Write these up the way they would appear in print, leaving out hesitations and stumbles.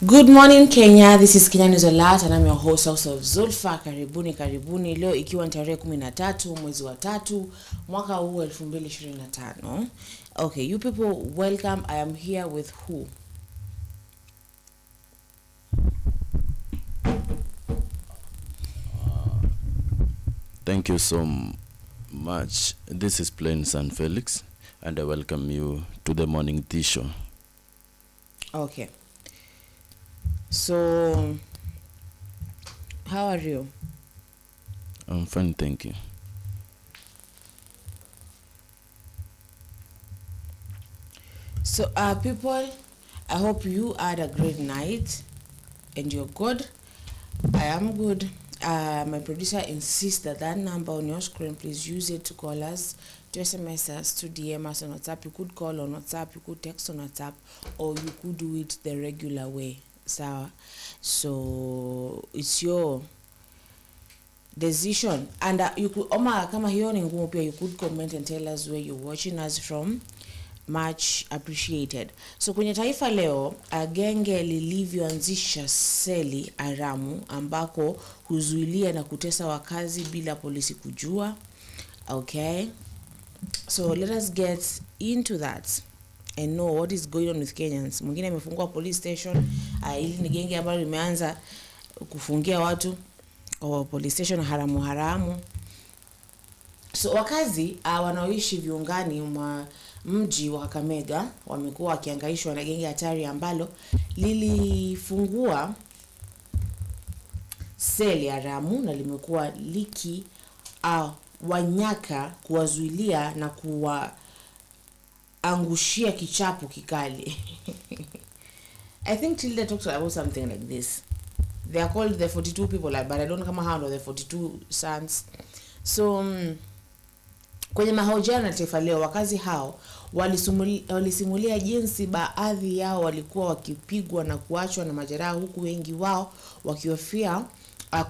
Good morning Kenya, this is Kenya News Alert and I'm your host also Zulfa. Karibuni leo ikiwa tarehe 13 mwezi wa 3 mwaka huu 2025. Okay, you people welcome. I am here with who? Thank you so much. This is Plain San Felix and I welcome you to the morning tea show. Okay. So, how are you? I'm fine, thank you. So, people, I hope you had a great night and you're good. I am good. My producer insists that number on your screen, please use it to call us, to SMS us, to DM us on WhatsApp. You could call on WhatsApp, you could text on WhatsApp, or you could do it the regular way. So it's your decision, and you could kama hiyo ni ngumu pia, you could comment and tell us where you're watching us from. Much appreciated. So kwenye taifa leo, genge lilivyoanzisha seli haramu ambako huzuilia na kutesa wakazi bila polisi kujua. Okay, so let us get into that and know what is going on with Kenyans. Mwingine amefungua police station, ili ni genge ambalo limeanza kufungia watu au police station haramu. So wakazi wanaoishi viungani mwa mji wa Kakamega wamekuwa wakihangaishwa na genge hatari ambalo lilifungua seli haramu na limekuwa liki wanyaka kuwazuilia na kuwaangushia kichapo kikali. I think Tilda talked about something like this. They are called the 42 people, but I don't know kama hao ndio the 42 sons. So kwenye mahojiano na taifa leo, wakazi hao walisimulia jinsi baadhi yao walikuwa wakipigwa na kuachwa na majeraha, huku wengi wao wakihofia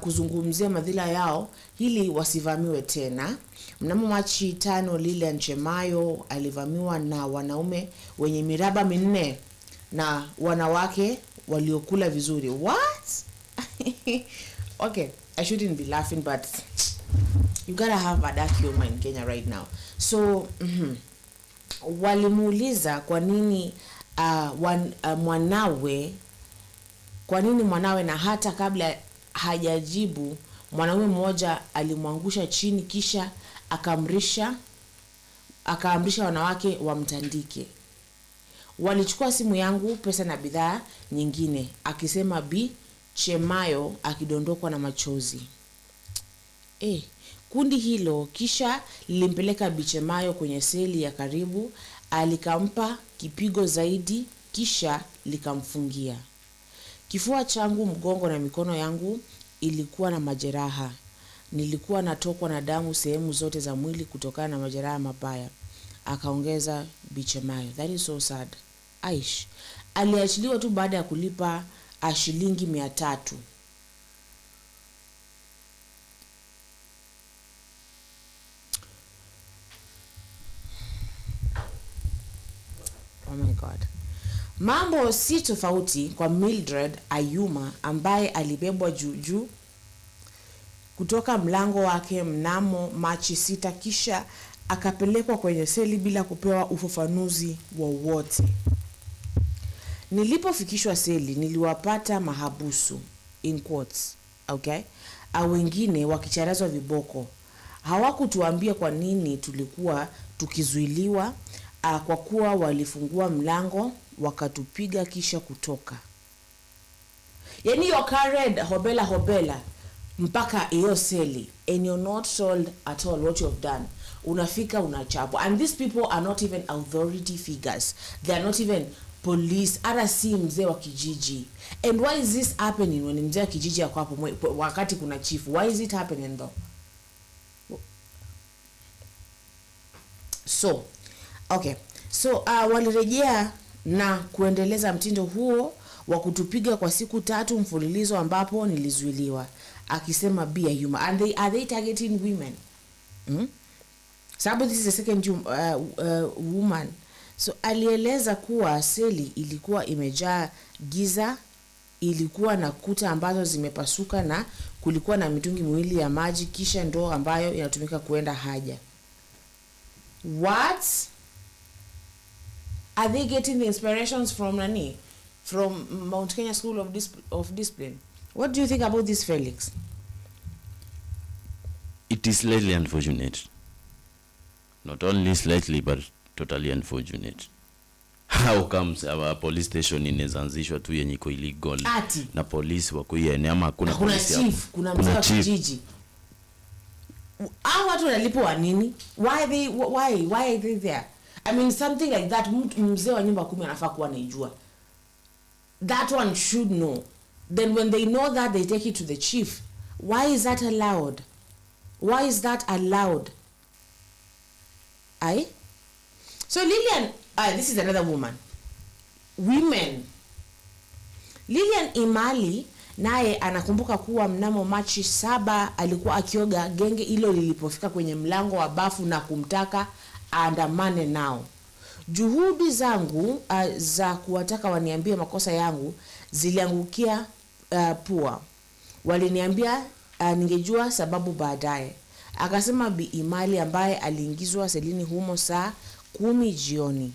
kuzungumzia madhila yao ili wasivamiwe tena. Mnamo Machi 5, Lilian Chemayo alivamiwa na wanaume wenye miraba minne na wanawake waliokula vizuri. What? Okay, I shouldn't be laughing, but you gotta have a dark humor in Kenya right now. So walimuuliza kwa nini mwanawe, na hata kabla hajajibu, mwanaume mmoja alimwangusha chini kisha akaamrisha wanawake wamtandike. Walichukua simu yangu, pesa na bidhaa nyingine, akisema Bi Chemayo akidondokwa na machozi. Kundi hilo kisha lilimpeleka Bi Chemayo kwenye seli ya karibu, alikampa kipigo zaidi kisha likamfungia. Kifua changu, mgongo na mikono yangu ilikuwa na majeraha. Nilikuwa natokwa na damu sehemu zote za mwili kutokana na majeraha mabaya, akaongeza Bi Chemayo. That is so sad. Aish aliachiliwa tu baada ya kulipa shilingi 300. Oh my God. Mambo si tofauti kwa Mildred Ayuma ambaye alibebwa juu kutoka mlango wake mnamo Machi 6 kisha akapelekwa kwenye seli bila kupewa ufafanuzi wowote. Nilipofikishwa seli niliwapata mahabusu in quotes, okay? Wengine wakicharazwa viboko. Hawakutuambia kwa nini tulikuwa tukizuiliwa, kwa kuwa walifungua mlango wakatupiga kisha kutoka. Yani you're carried hobela mpaka hiyo seli and you're not told at all what you have done. Unafika unachapwa, and these people are not even authority figures. They are not even police. Ara si mzee wa kijiji. And why is this happening when mzee wa kijiji yako hapo wakati kuna chifu? Why is it happening though? So okay, so walirejea na kuendeleza mtindo huo wa kutupiga kwa siku 3 mfululizo ambapo nilizuiliwa, akisema Bi Ayuma. And are they targeting women? Sababu this is the second woman. So alieleza kuwa seli ilikuwa imejaa giza ilikuwa na kuta ambazo zimepasuka na kulikuwa na mitungi miwili ya maji kisha ndoo ambayo inatumika kuenda haja. What? Are they getting the inspirations from nani? From Mount Kenya School of Discipline? What do you think about this, Felix? It is slightly unfortunate. Not only slightly, but totally unfortunate. How comes our police station inazanzishwa tu yenye iko illegal na police wako yene ama hakuna police hapo? Kuna mzee wa kijiji. Hao watu wanalipwa nini? Why are they there? I mean something like that mzee wa nyumba 10 anafaa kuwa anajua. That one should know. Then when they know that, they take it to the chief. Why is that allowed? Why is that allowed? Aye? So Lilian, this is another woman. Women. Lilian Imali naye anakumbuka kuwa mnamo Machi 7 alikuwa akioga, genge hilo lilipofika kwenye mlango wa bafu na kumtaka aandamane nao. Juhudi zangu za kuwataka waniambie makosa yangu ziliangukia pua. Waliniambia ningejua sababu baadaye. Akasema Bi Imali ambaye aliingizwa selini humo saa 10 jioni.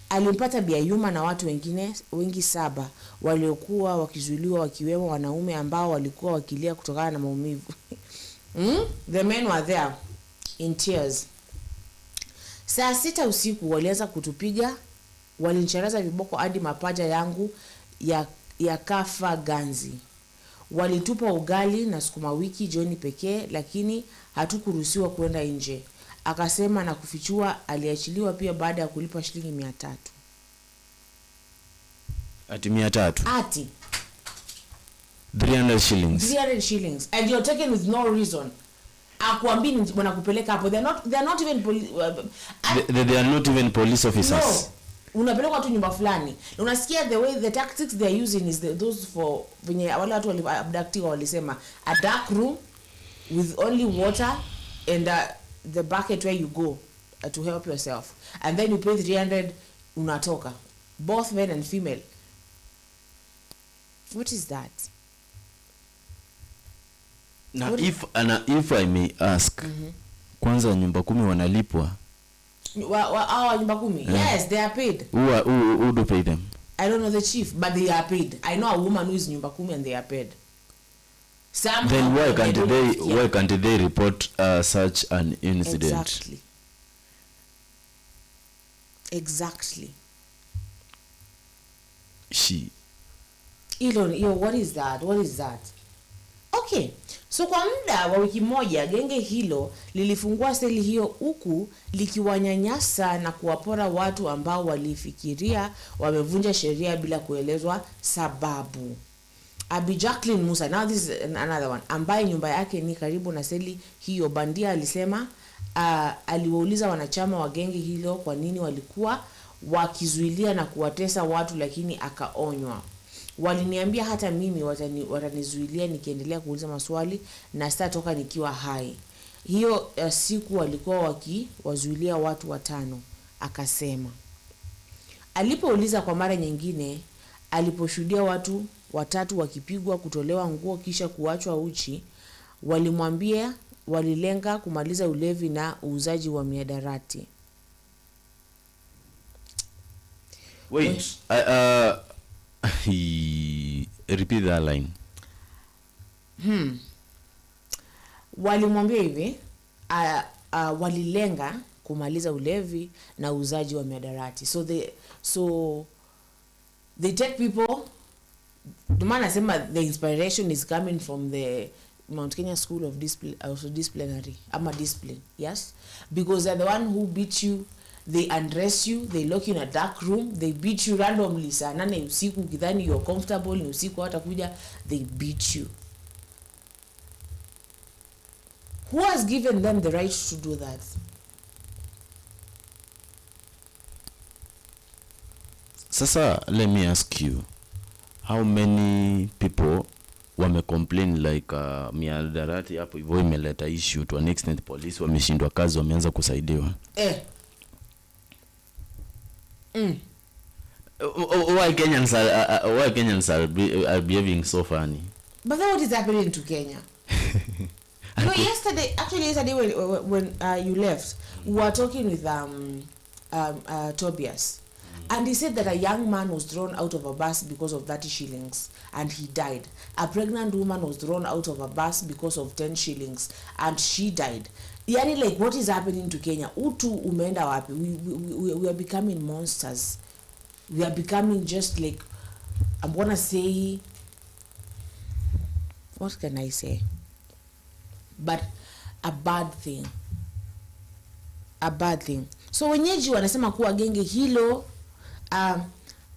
Alimpata Bi Ayuma na watu wengi 7 waliokuwa wakizuiliwa wakiwemo wanaume ambao walikuwa wakilia kutokana na maumivu. The men were there in tears. Saa 6 usiku walianza kutupiga, walincharaza viboko hadi mapaja yangu ya kafa ganzi. Walitupa ugali na sukuma wiki jioni pekee, lakini hatukuruhusiwa kwenda nje. Akasema na kufichua aliachiliwa pia baada ya kulipa shilingi 300. Ati 300? Ati 300 shillings. 300 shillings. And you're taken with no reason. Akwambi wanakupeleka hapo. They're not even they are not even police officers. No. Unapelekwa tu nyumba fulani. Unasikia the way the tactics they are using is those for venye wale watu abductiwa walisema a dark room with only water and the bucket where you go to help yourself, and then you pay 300 unatoka, both men and female. What is that? Now if I may ask, kwanza nyumba 10 wanalipwa? Our nyumba 10? Yes, they are paid. Who do pay them? I don't know the chief, but they are paid. I know a woman who is nyumba 10 and they are paid. Somehow, then why can't they report such an incident? Exactly. What is that? Okay. So kwa muda wa wiki moja genge hilo lilifungua seli hiyo huku likiwanyanyasa na kuwapora watu ambao walifikiria wamevunja sheria bila kuelezwa sababu. Abi Jacqueline Musa, now this is another one, ambaye nyumba yake ni karibu na seli hiyo bandia, alisema aliwauliza wanachama wa genge hilo kwa nini walikuwa wakizuilia na kuwatesa watu, lakini akaonywa. Waliniambia hata mimi watanizuilia nikiendelea kuuliza maswali na sitatoka nikiwa hai. Hiyo siku walikuwa wakiwazuilia watu 5, akasema. Alipouliza kwa mara nyingine, aliposhuhudia watu 3 wakipigwa, kutolewa nguo kisha kuachwa uchi, walimwambia walilenga kumaliza ulevi na uuzaji wa miadarati. Wait, repeat that line. Walimwambia hivi, walilenga kumaliza ulevi na uuzaji wa miadarati. So they take people. The man asema the inspiration is coming from the Mount Kenya School of Disciplinary. Discipline, yes, because they're the one who beat you. They undress you, they lock you in a dark room, they beat you randomly. Saa 8 usiku ukidhani you're comfortable, ni usiku hatakuja, they beat you. Who has given them the right to do that? Sasa, let me ask you, how many people wame complain like miadarati hapo hivyo imeleta issue to an extent police wameshindwa kazi, wameanza kusaidiwa? why Kenyans are behaving so funny? But then what is happening to Kenya? No, yesterday when you left, we were talking with Tobias, and he said that a young man was thrown out of a bus because of 30 shillings and he died. A pregnant woman was thrown out of a bus because of 10 shillings and she died. Yani, like, what is happening to Kenya? Utu umeenda wapi? We are becoming monsters. We are becoming just like, I'm gonna say, what can I say? But a bad thing. So wenyeji wanasema kuwa genge hilo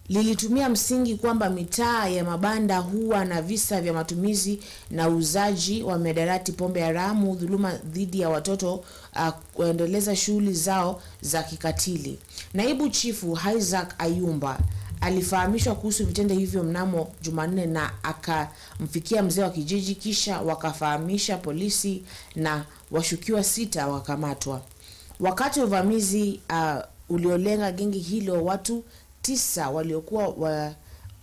lilitumia msingi kwamba mitaa ya mabanda huwa na visa vya matumizi na uzaji wa mihadarati, pombe haramu, dhuluma dhidi ya watoto, kuendeleza shughuli zao za kikatili. Naibu chifu Isaac Ayumba alifahamishwa kuhusu vitendo hivyo mnamo Jumanne na akamfikia mzee wa kijiji, kisha wakafahamisha polisi na washukiwa 6 wakamatwa. Wakati uvamizi uliolenga gengi hilo, watu 9 waliokuwa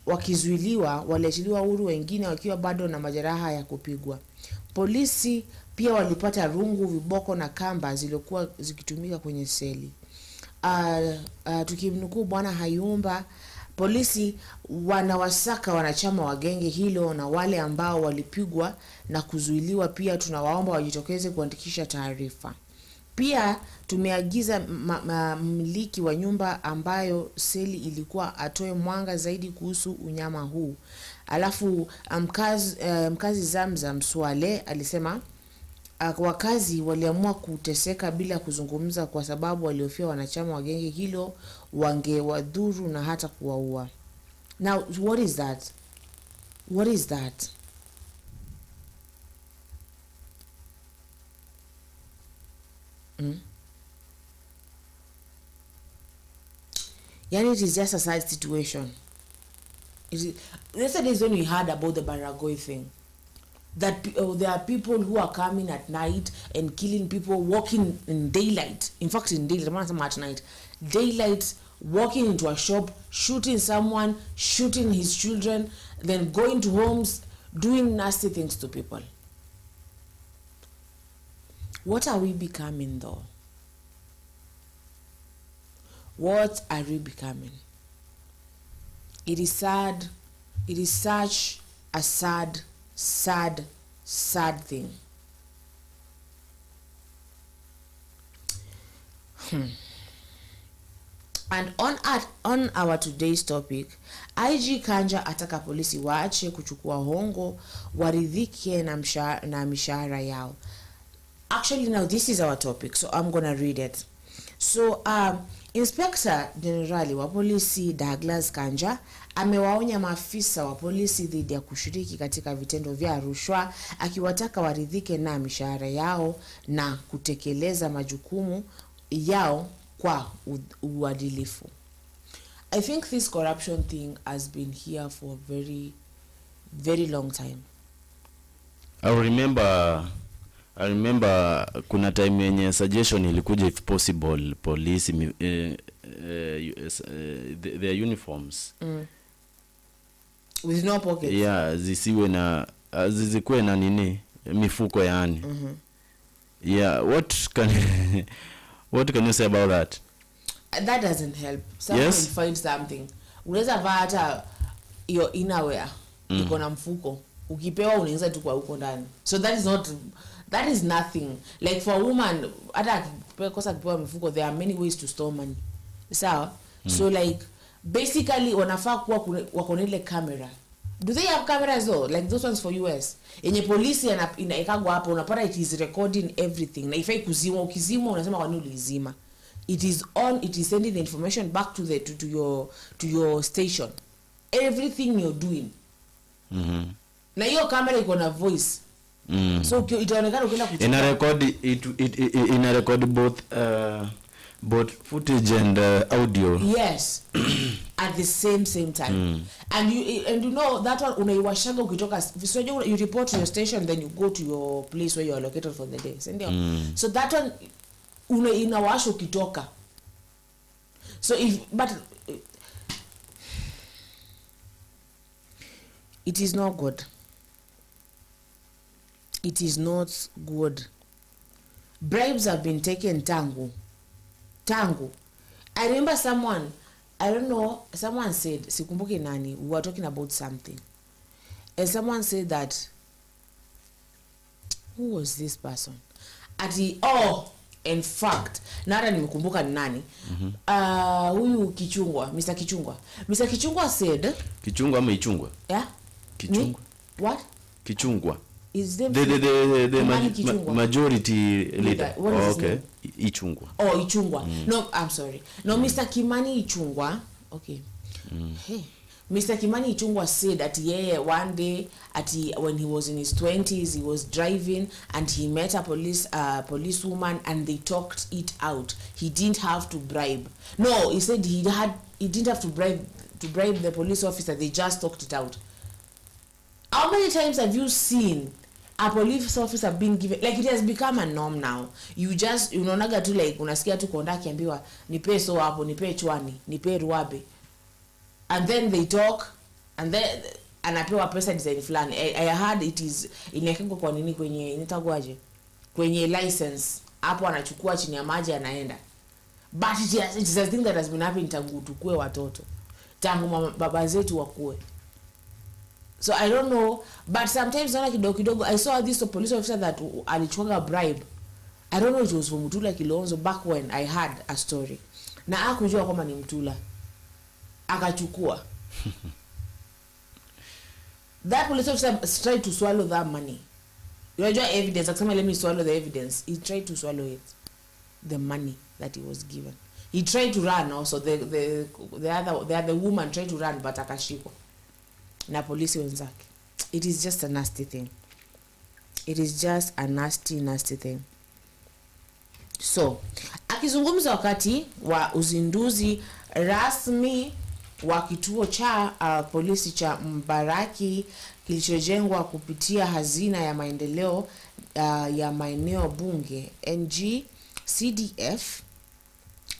wakizuiliwa waliachiliwa huru, wengine wakiwa bado na majeraha ya kupigwa. Polisi pia walipata rungu, viboko na kamba zilizokuwa zikitumika kwenye seli. Tukimnukuu Bwana Hayumba, polisi wanawasaka wanachama wa genge hilo na wale ambao walipigwa na kuzuiliwa pia tunawaomba wajitokeze kuandikisha taarifa. Pia tumeagiza mmiliki wa nyumba ambayo seli ilikuwa atoe mwanga zaidi kuhusu unyama huu. Alafu mkazi Zamzam Swale alisema wakazi waliamua kuteseka bila kuzungumza kwa sababu waliofia wanachama wa genge hilo wangewadhuru na hata kuwaua. Now what is that? Yani, it is just a sad situation. Yesterday is when we heard about the Baragoi thing. That there are people who are coming at night and killing people, walking in daylight. In fact, in daylight, not at night. Daylight, walking into a shop, shooting someone, shooting his children, then going to homes, doing nasty things to people. What are we becoming, though? What are we becoming? It is sad. It is such a sad thing. And on our today's topic, IG Kanja ataka polisi waache kuchukua hongo, waridhike na mishahara yao. Actually, now this is our topic, so I'm gonna read it. So, Inspector Generali wa polisi Douglas Kanja amewaonya maafisa wa polisi dhidi ya kushiriki katika vitendo vya rushwa, akiwataka waridhike na mishahara yao na kutekeleza majukumu yao kwa uadilifu. I think this corruption thing has been here for a very, very long time. I remember kuna time yenye suggestion ilikuja, if possible police their uniforms with no pockets. Yeah, zisiwe na zizikuwe na nini mifuko yani. Yeah, what can you say about that? That doesn't help. Someone will find something. Unaweza vaa hata your innerwear iko na mfuko, ukipewa unaingiza tu kwa huko ndani. So that is nothing. Like for a woman, hata kosa kipewa mfuko, there are many ways to store money. Sawa? So like basically wanafaa kuwa wako na ile camera. Do they have cameras though? Like those ones for US. Yenye polisi inaekagwa hapo, unapata it is recording everything. Na ifai kuzima, ukizima unasema kwa nini ulizima. It is on, it is sending the information back to your station. Everything you're doing. Na hiyo camera iko na voice. So itaonekana ukienda kuchukua. Ina record both footage and audio. Yes. At the same time. And you know that one unaiwashaga ukitoka, so you report to your station, then you go to your place where you are located for the day. So that one inawasha ukitoka. So It is not good. It is not good. Bribes have been taken tangu. I remember someone, I don't know, someone said, sikumbuki nani, we were talking about something. And someone said that, who was this person? In fact, nara nimekumbuka ni nani. Huyu Kichungwa, Mr. Kichungwa. Mr. Kichungwa said, Kichungwa ama Ichungwa? Yeah? Kichungwa. What? Kichungwa. Is them the majority leader. Oh, okay. Ichungwa. Oh, Ichungwa. No, I'm sorry. No, Mr. Kimani Ichungwa. Okay. Hey. Mr. Kimani Ichungwa said that one day when he was in his 20s, he was driving and he met a policewoman and they talked it out. He didn't have to bribe. No, he said he didn't have to bribe the police officer. They just talked it out. How many times have you seen a police officer being given, like, it has become a norm now. You just, unaonaga tu like unasikia tu konda akiambiwa nipe so hapo, nipe chwani, nipe ruabe, and then they talk and then anapewa pesa design fulani. I heard it is inaekwa kwa nini kwenye nitagwaje kwenye license hapo, anachukua chini ya maji anaenda. But it is a thing that has been happening tangu tukue watoto, tangu baba zetu wakue. So I don't know, but sometimes naona kidogo I saw this police officer that alichukua bribe. I don't know, it was from Mutula Kilonzo back when I had a story. Na hakujua kama ni Mutula. Akachukua. That police officer tried to swallow that money. You know evidence, akasema let me swallow the evidence. He tried to swallow it. The money that he was given. He tried to run also. The other woman tried to run but akashikwa na polisi wenzake. It is just a nasty thing. It is just a nasty thing. So, akizungumza wakati wa uzinduzi rasmi wa kituo cha polisi cha Mbaraki kilichojengwa kupitia hazina ya maendeleo ya maeneo bunge NG-CDF,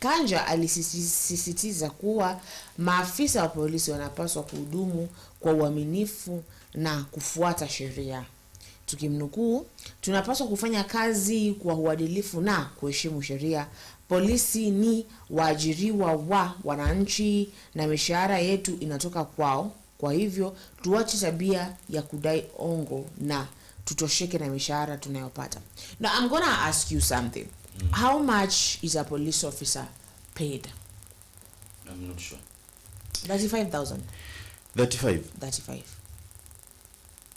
Kanja alisisitiza kuwa maafisa wa polisi wanapaswa kuhudumu kwa uaminifu na kufuata sheria. Tukimnukuu, tunapaswa kufanya kazi kwa uadilifu na kuheshimu sheria. Polisi ni waajiriwa wa wananchi na mishahara yetu inatoka kwao. Kwa hivyo, tuache tabia ya kudai ongo na tutosheke na mishahara tunayopata. Now, I'm gonna ask you something. How much is a police officer paid? I'm not sure. 35,000. 35.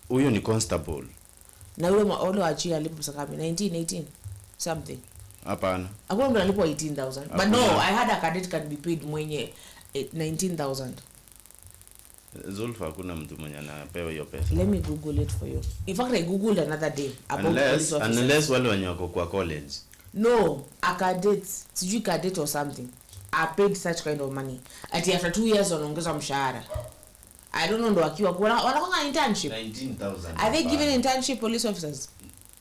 Huyo ni constable. Na yule ole achia alipo sakabi 19 something. Hapana. Hakuna mtu alipo 18,000. But no, I had a cadet can be paid mwenye 19,000. Zulfa hakuna mtu mwenye anapewa hiyo pesa. Let me Google it for you. In fact, I googled another day about police officers. Unless wale wenye wako kwa college. No, a cadet, sijui cadet or something, are paid such kind of money. Ati after 2 years wanaongeza mshahara. I don't know ndo akiwa wanakuwa internship. 19,000. Are they given internship police officers?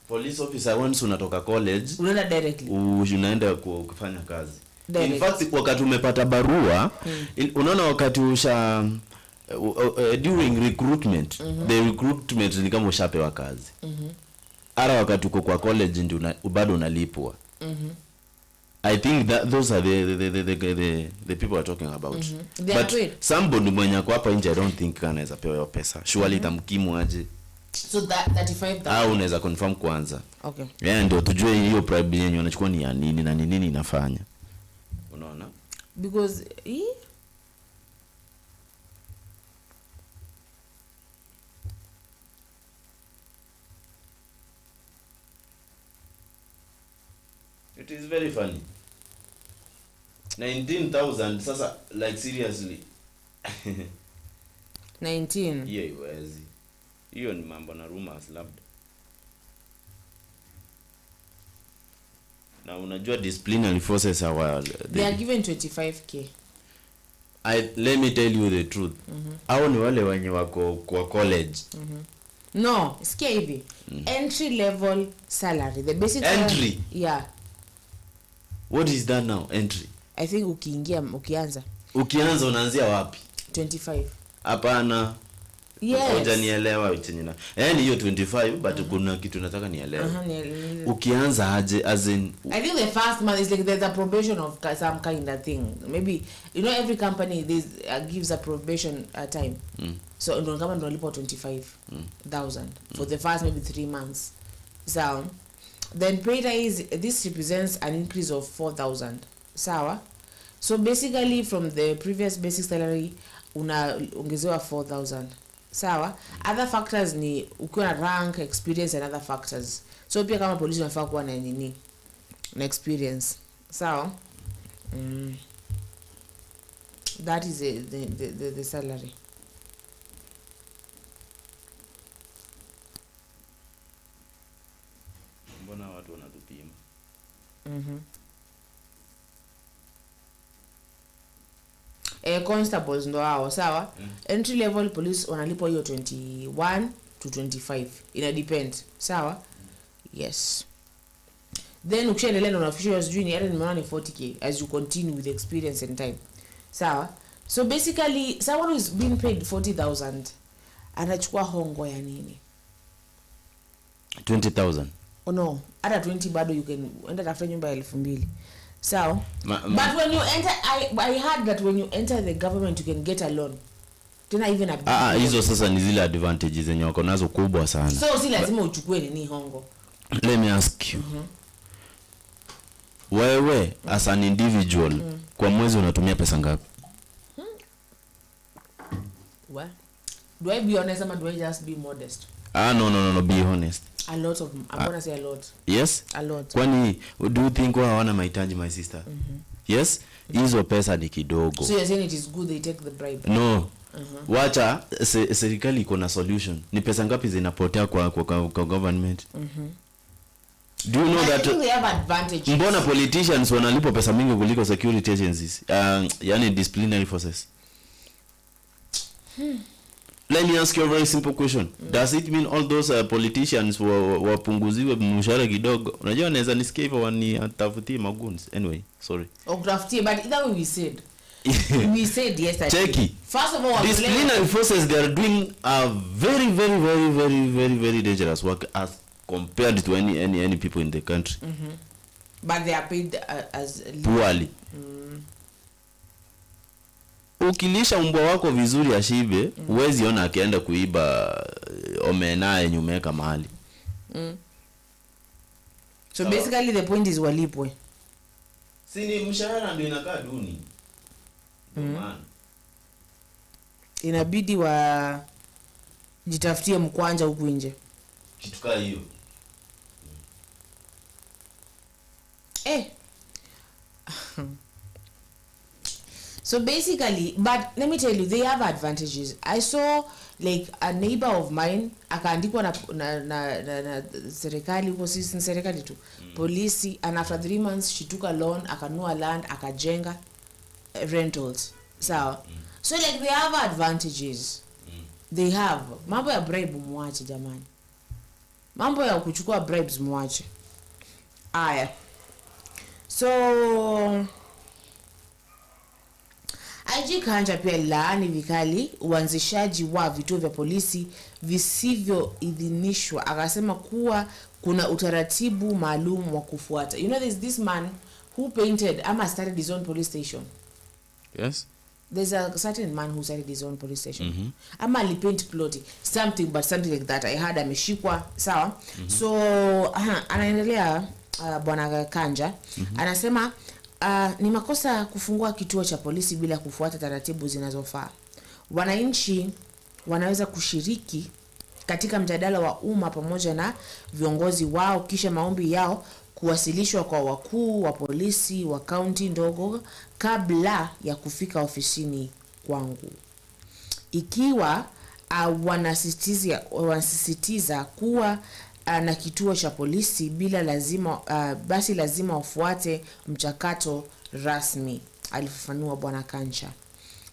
Police officer once unatoka college, unaenda directly. Unaenda kufanya kazi. Direct. In fact wakati umepata barua, unaona wakati usha during recruitment, the recruitment ni kama ushapewa kazi. Ara wakati uko kwa college ndio bado unalipwa. I think that those are the people are talking about. But somebody mwenye kwa hapa nje I don't think anaweza pewa hiyo pesa. Surely tamkimu aje. So that 35,000 unaweza confirm kwanza. Okay. Yeah, ndio tujue hiyo pribe yenyewe unachukua ni ya nini na nini inafanya. Unaona? Because it is very funny. 19,000 sasa, like seriously. 19. Yeah, iwezi. Hiyo ni mambo na rumors labda. Na unajua disciplinary forces are they are given 25k. Let me tell you the truth. Hao ni wale wenye wako kwa college. No, sikia hivi. Entry level salary, the basic entry salary, yeah. What is that now? Entry. I think ukianza unaanzia wapi? 25. Hapana. Hujanielewa chenye na. Yaani hiyo 25 but kuna kitu nataka nielewe. Ukianza aje as in I think the first month is like there's a probation of some kind of thing. Maybe you know every company gives a probation time. So ndo kama ndo lipo 25,000 for the first maybe 3 months. So then pay raise, this represents an increase of 4,000. Sawa? So basically from the previous basic salary unaongezewa 4,000. Sawa? Other factors ni ukiwa na rank, experience and other factors. So pia kama polisi unafaa kuwa na nini? Na experience. Sawa? That is the salary. Mbona watu wanatupima? Constables ndo hao, sawa? Entry level police wanalipwa hiyo 21 to 25. Ina depend, sawa? Yes. Then ukishaendelea na officials juu ni nimeona ni 40k as you continue with experience and time. Sawa? So basically someone who's been paid 40,000 anachukua hongo ya nini? 20,000. Oh no, hata 20 bado you can enda tafuta nyumba ya 2,000. So but when you enter, I heard that when you enter the government you can get a loan. Tena even a hizo sasa ni zile advantages zenye wako nazo kubwa sana. So si lazima uchukue nini hongo. Let me ask you. Wewe as an individual kwa mwezi unatumia pesa ngapi? What? Do I be honest or do I just be modest? No, be honest. A lot of I'm gonna say a lot. Yes? A lot. Kwani do you think hawana mahitaji my sister? Yes? Hizo pesa ni kidogo. So you're saying it is good they take the bribe? No. Wacha serikali iko na solution. Ni pesa ngapi zinapotea kwa government? Do you know that they have advantages? Mbona politicians wanalipa pesa mingi kuliko security agencies? Yani disciplinary forces. Let me ask you a very simple question. Does it mean all those politicians wapunguziwe mshahara kidogo? Unajua naweza nisikia hivyo wanitafutie maguns. Anyway, sorry. Graffiti, but either way we said yesterday. Checky. First of all, disciplinary forces, they are doing a very dangerous work as compared to any people in the country. But they are paid as poorly. Ukilisha mbwa wako vizuri ashibe, huwezi ona akienda kuiba omena yenye umeweka mahali. So basically the point is walipwe. Si ni mshahara ndio inakaa duni. Inabidi wa jitafutie mkwanja huku nje. Kitu kaa hiyo. So basically, but let me tell you, they have advantages. I saw like a neighbor of mine akaandikwa na serikali huko, sisi serikali tu, polisi, and after 3 months she took a loan, akanua land, akajenga rentals. So like they have advantages. They have. Mambo ya bribe muache jamani. Mambo ya kuchukua bribes muache. Aya. So IG Kanja pia laani vikali uanzishaji wa vituo vya polisi visivyoidhinishwa. Akasema kuwa kuna utaratibu maalum wa kufuata. You know there's this man who painted started his own police station. Yes. There's a certain man who started his own police station. He paint plotty something like that. I heard ameshikwa, sawa. So anaendelea bwana Kanja anasema ni makosa kufungua kituo cha polisi bila kufuata taratibu zinazofaa. Wananchi wanaweza kushiriki katika mjadala wa umma pamoja na viongozi wao, kisha maombi yao kuwasilishwa kwa wakuu wa polisi wa kaunti ndogo kabla ya kufika ofisini kwangu. Ikiwa wanasisitiza kuwa na kituo cha polisi bila basi lazima wafuate mchakato rasmi, alifafanua bwana Kanja.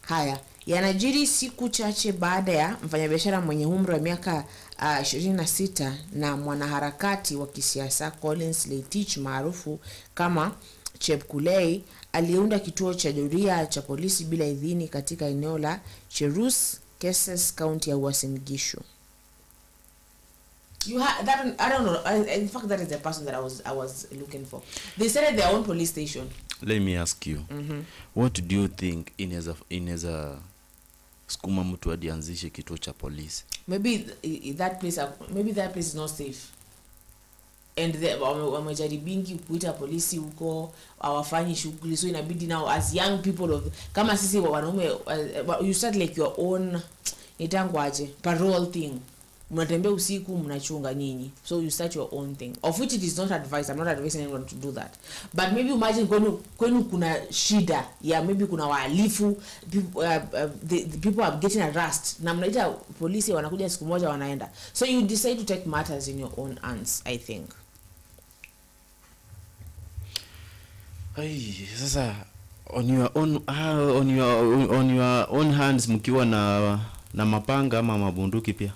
Haya yanajiri siku chache baada ya mfanyabiashara mwenye umri wa miaka 26 na mwanaharakati wa kisiasa Collins Leitich maarufu kama Chepkulei aliunda kituo cha doria cha polisi bila idhini katika eneo la Cherus cases county ya Uasin Gishu. You have that one, I don't know. In fact, that is the person that I was looking for. They started their own police station. Let me ask you, what do you think inaweza skuma mtu hadi anzishe kituo cha polisi? Maybe that place is not safe. And wamejaribingi kuita polisi huko hawafanyi shughuli, so inabidi now as young people kama sisi wanaume you start like your own itangwaje parole thing. Mnatembea usiku mnachunga nyinyi, so you start your own thing, of which it is not advised. I'm not advising anyone to do that, but maybe imagine kwenu kuna shida ya maybe kuna wahalifu, the people are getting harassed na mnaita polisi, wanakuja siku moja wanaenda, so you decide to take matters in your own hands. I think sasa on your own hands mkiwa na mapanga ama mabunduki pia.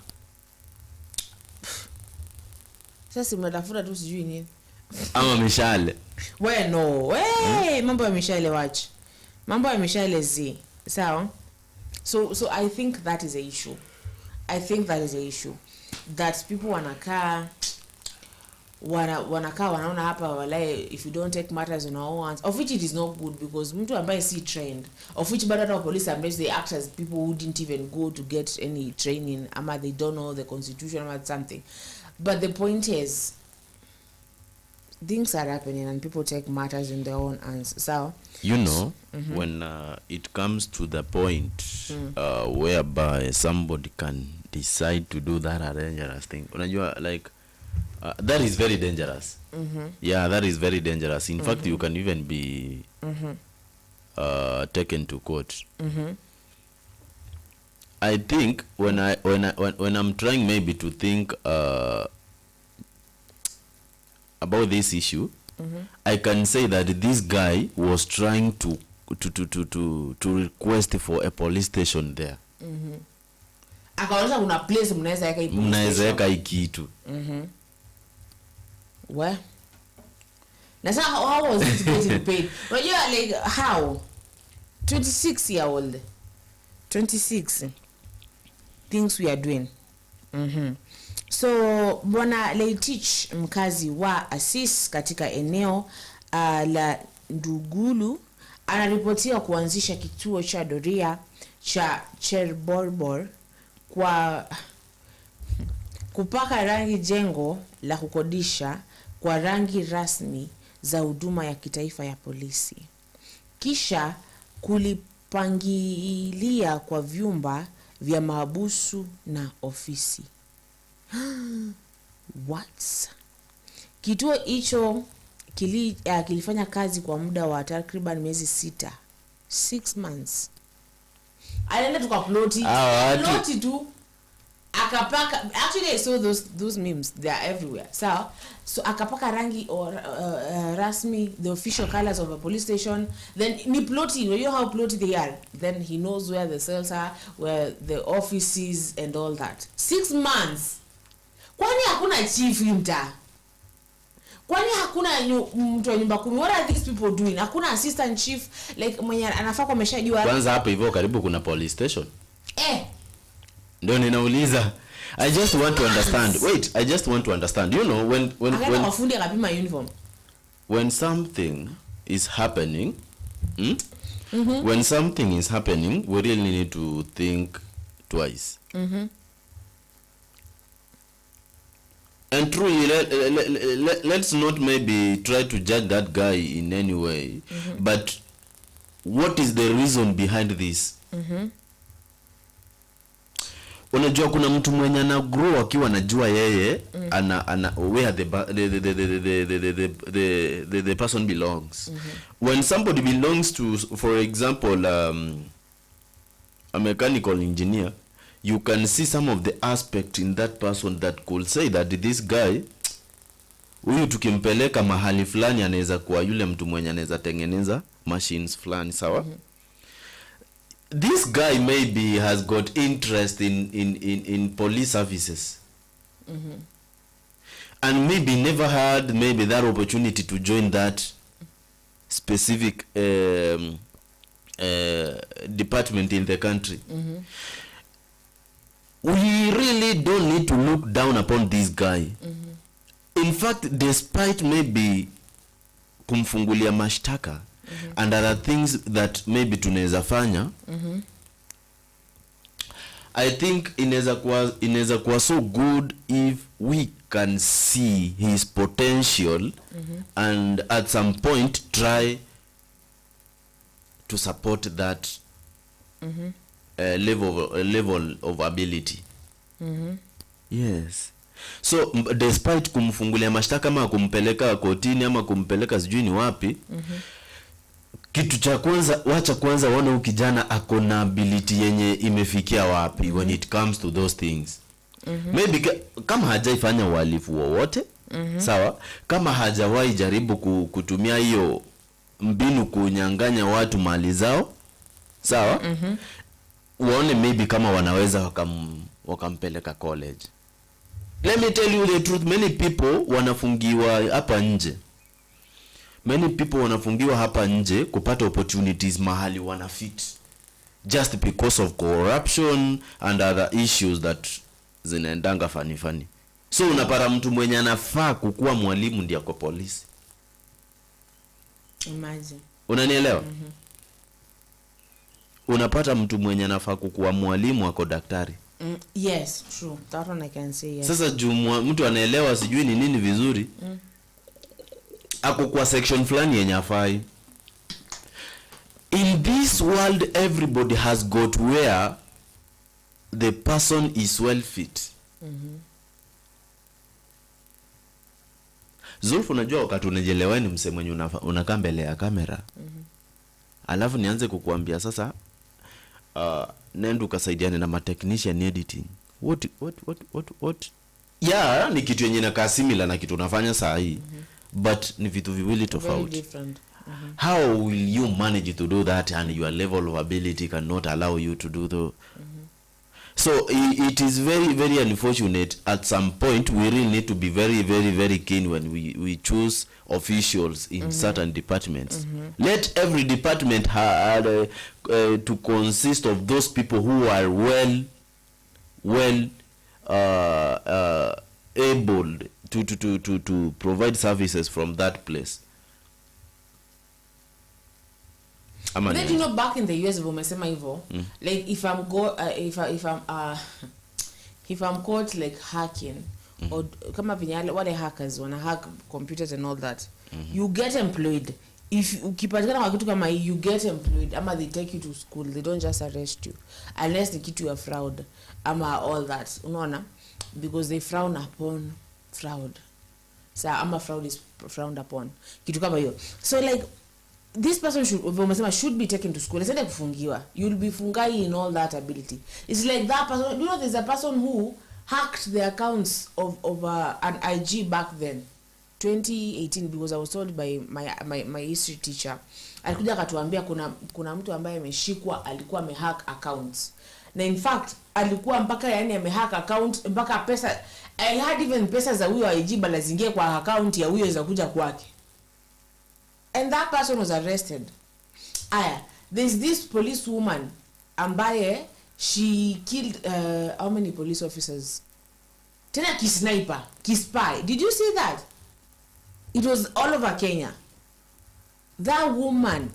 Sasa mnatafuta tu sijui nini ama mishale. Mambo ya mishale watch. Mambo ya mishale zi. Sawa? So I think that is a issue. That people wanakaa wanaona hapa walae, if you don't take matters in our own hands, of which it is not good, because mtu ambaye si trained, of which bado police ambaye they act as people who didn't even go to get any training, ama they don't know the constitution or something. But the point is, things are happening and people take matters in their own hands. So when it comes to the point whereby somebody can decide to do that dangerous thing, unajua like that is very dangerous. Yeah, that is very dangerous. In fact, you can even be taken to court. I think when I'm trying maybe to think about this issue, I can say that this guy was trying to request for a police station there. Akaanza kuna place mnaweza weka ikitu. Well, that's how was it getting paid? But yeah, like how 26-year-old 26 things we are doing. So bwana Leitich, mkazi wa Asis katika eneo la Ndugulu, anaripotiwa kuanzisha kituo cha doria cha Cherborbor kwa kupaka rangi jengo la kukodisha kwa rangi rasmi za huduma ya kitaifa ya polisi, kisha kulipangilia kwa vyumba vya mahabusu na ofisi. What? Kituo hicho kilifanya kazi kwa muda wa takriban miezi 6 months. Alienda tukaploti tu akapaka. Actually I saw those memes, they are everywhere. So akapaka rangi or rasmi, the official colors of a police station. Then ni plotting, you know how plotty they are. Then he knows where the cells are, where the offices and all that. 6 months. Kwani hakuna chief mta? Kwani hakuna mtu wa nyumba kumi? What are these people doing? Hakuna assistant chief like mwenye anafaa kwa ameshajua. Kwanza hapa hivyo karibu kuna police station. Ndio ninauliza. I just want to understand. Wait, I just want to understand. You know when wafundi akapima uniform. When something is happening, when something is happening, we really need to think twice. And truly, let's not maybe try to judge that guy in any way, but what is the reason behind this? Unajua kuna mtu mwenye ana grow akiwa anajua yeye ana where the person belongs. When somebody belongs to, for example, a mechanical engineer, you can see some of the aspect in that person that could say that this guy, huyu tukimpeleka mahali fulani anaweza kuwa yule mtu mwenye anaweza tengeneza machines fulani, sawa? This guy maybe has got interest in police services. And maybe never had maybe that opportunity to join that specific department in the country. we really don't need to look down upon this guy. In fact, despite maybe kumfungulia mashtaka and other things that maybe tunaweza fanya, I think inaweza kuwa so good if we can see his potential and at some point try to support that level of ability. Yes. So despite kumfungulia mashtaka ama kumpeleka kotini ama kumpeleka sijui ni wapi, kitu cha kwanza, wacha kwanza waone huyu kijana ako na ability yenye imefikia wapi when it comes to those things. Maybe kama hajaifanya uhalifu wowote, sawa, kama hajawahi jaribu kutumia hiyo mbinu kunyang'anya watu mali zao, sawa, waone maybe kama wanaweza wakampeleka college. Let me tell you the truth, many people wanafungiwa hapa nje. Many people wanafungiwa hapa nje kupata opportunities mahali wanafit, just because of corruption and other issues that zinaendanga funny. So unapata mtu mwenye anafaa kukuwa mwalimu ndiye kwa polisi. Imagine. Unanielewa? Unapata mtu mwenye anafaa kukuwa mwalimu ako daktari. Yes, true. That one I can say yes. Sasa mtu anaelewa sijui ni nini vizuri. Ako kwa section fulani yenye afai. In this world everybody has got where the person is well fit. Zulfu, unajua wakati unajelewa ni msemo mwenye unakaa mbele ya kamera. Alafu nianze kukuambia sasa nenda ukasaidiane na technician editing. What? Yeah, ni kitu yenye inakaa similar na kitu unafanya saa hii. But ni vitu viwili tofauti. How will you manage to do that and your level of ability cannot allow you to do that? So it is very, very unfortunate. At some point we really need to be very, very, very keen when we choose officials in certain departments. Let every department to consist of those people who are well able to provide services from that place. Then you know, back in the US umesema hivyo, like if I'm caught like hacking or kama vinyale wale hackers wana hack computers and all that, you get employed. If ukipatikana kwa kitu kama hii, you get employed ama they take you to school. They don't just arrest you unless they kitu ya fraud ama all that, unaona, because they frown upon fraud. So ama fraud is frowned upon, kitu kama hiyo. So like this person should be taken to school. Instead of kufungiwa, you'll be fungai in all that ability. It's like that person, you know, there's a person who hacked the accounts of an IG back then, 2018, because I was told by my history teacher. Alikuja akatuambia kuna mtu ambaye ameshikwa alikuwa amehack accounts. Na in fact alikuwa mpaka yani amehack account mpaka pesa, I had even pesa za huyo IG bala zingie kwa account ya huyo za kuja kwake. And that person was arrested. There's this police woman ambaye she killed how many police officers? Tena kisniper, kispy. Did you see that? It was all over Kenya. That woman.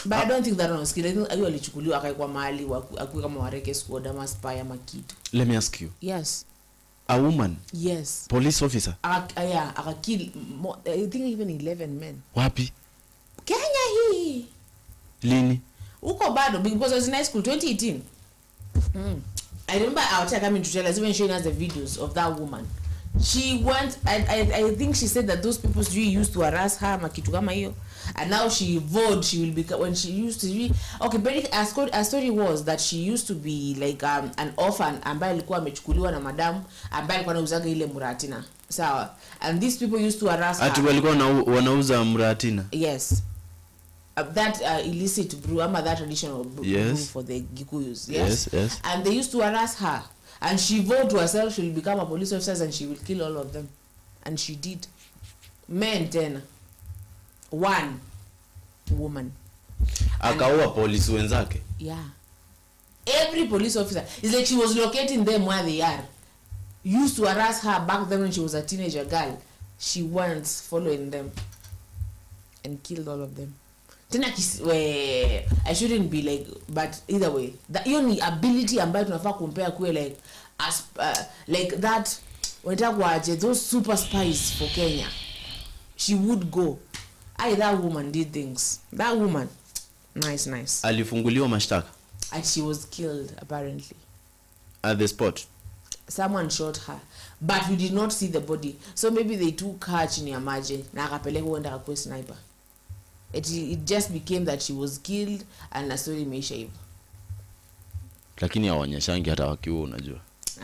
But I don't think that one was killed. I think ayo alichukuliwa akaikwa mahali akuwe kama wareke squad ama spy ama kitu. Let me ask you. Yes. A woman? Yes. Police officer? Yeah, kill I think even 11 men. Wapi? Kenya hii. Lini? Uko bado, because I was in high school 2018. I remember our teacher coming to tell us, even showing us the videos of that woman. She went, I think she said that those people used to harass her makitu kama hiyo, and now she vowed she will become, when she used to be okay, but a story was that she used to be like an orphan ambaye alikuwa amechukuliwa na madam ambaye alikuwa anauzaga ile muratina, sawa, and these people used to harass her. Ati walikuwa wanauza muratina? Yes. That illicit brew ama that traditional brew for the Gikuyus. Yes? Yes. And they used to harass her, and she vowed to herself she will become a police officer and she will kill all of them, and she did. Men 10, 1 woman akaua polisi wenzake. Yeah. Every police officer, it's like she was locating them where they are. Used to harass her back then when she was a teenager girl. She once following them and killed all of them. I shouldn't be like, but either way, the only ability ambayo tunafaa compare kwe like as like that when those super spies for Kenya, she would go. That woman did things. That woman, nice. Alifunguliwa mashtaka. And she was killed apparently at the spot. Someone shot her, but we did not see the body. So maybe they took her chini ya maji na akapeleka uenda akakwe sniper. It just became that she was killed and na story imeisha hivyo. Lakini hawaonyeshangi hata wakiwa unajua.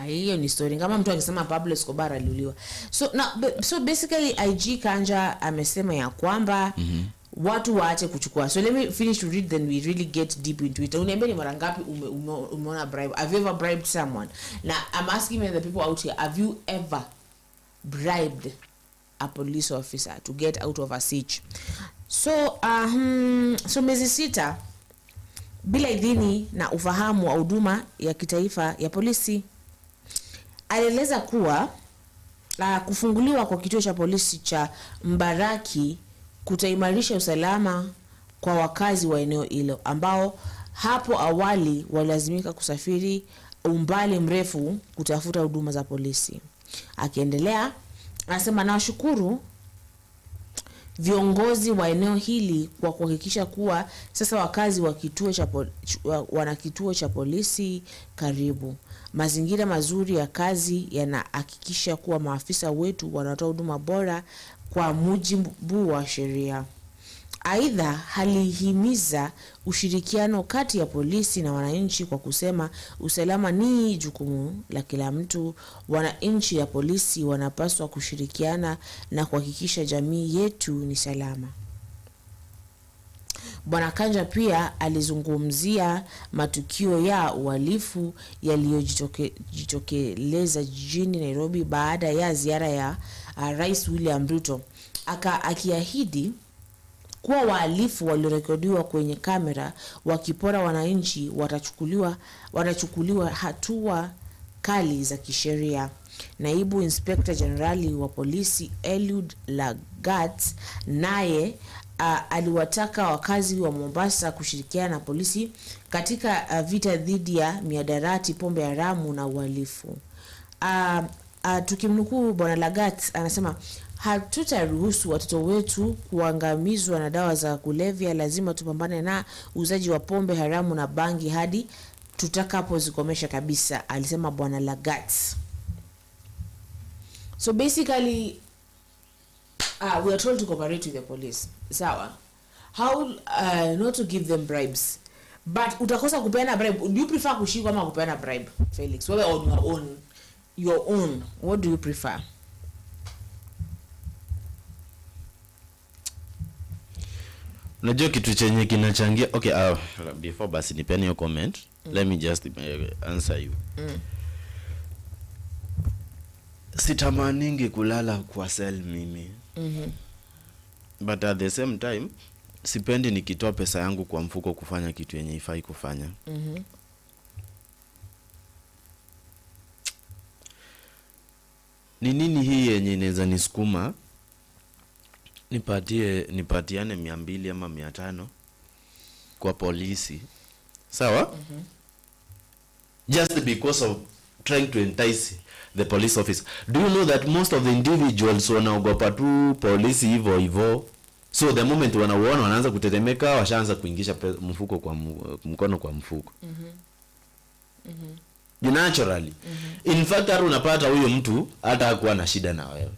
Hiyo ni story. Kama mtu akisema Pablo Escobar aliuliwa. So basically IG Kanja amesema ya kwamba watu waache kuchukua. So let me finish to read, then we really get deep into it. Uniambie ni mara ngapi umeona bribe? Have you ever bribed someone? Now I'm asking the people out here, have you ever bribed a police officer to get out of a siege? So miezi 6 bila idhini na ufahamu wa huduma ya kitaifa ya polisi. Alieleza kuwa kufunguliwa kwa kituo cha polisi cha Mbaraki kutaimarisha usalama kwa wakazi wa eneo hilo ambao hapo awali walazimika kusafiri umbali mrefu kutafuta huduma za polisi. Akiendelea anasema nawashukuru viongozi wa eneo hili kwa kuhakikisha kuwa sasa wakazi wa wana kituo cha polisi karibu. Mazingira mazuri ya kazi yanahakikisha kuwa maafisa wetu wanatoa huduma bora kwa mujibu wa sheria. Aidha halihimiza ushirikiano kati ya polisi na wananchi kwa kusema usalama ni jukumu la kila mtu. Wananchi ya polisi wanapaswa kushirikiana na kuhakikisha jamii yetu ni salama. Bwana Kanja pia alizungumzia matukio ya uhalifu yaliyojitokeleza jijini Nairobi baada ya ziara ya Rais William Ruto. Akiahidi kuwa wahalifu waliorekodiwa kwenye kamera wakipora wananchi watachukuliwa hatua kali za kisheria. Naibu Inspector Generali wa polisi Eliud Lagat naye aliwataka wakazi wa Mombasa kushirikiana na polisi katika vita dhidi ya mihadarati, pombe haramu na uhalifu. Tukimnukuu Bwana Lagat anasema hatutaruhusu watoto wetu kuangamizwa na dawa za kulevya. Lazima tupambane na uzaji wa pombe haramu na bangi hadi tutakapozikomesha kabisa, alisema Bwana Lagat. So basically we are told to cooperate with the police. Sawa. How not to give them bribes. But utakosa kupeana bribe. Do you prefer kushikwa ama kupeana bribe, Felix? Wewe on your own, what do you prefer? Unajua kitu chenye kinachangia. Okay, before basi nipeni your comment, let me just answer you. Sitamaningi kulala kwa cell mimi. But at the same time sipendi nikitoa pesa yangu kwa mfuko kufanya kitu yenye ifai kufanya. Ni nini hii yenye inaweza nisukuma nipatiane 200 ama 500 kwa polisi? Sawa? Just because of trying to entice the police officer. Do you know that most of the individuals wanaogopa tu polisi hivyo? So the moment wanaona wanaanza kutetemeka, washaanza kuingisha mfuko kwa mkono kwa mfuko. Naturally. In fact unapata huyo mtu hata hakuwa na shida na wewe.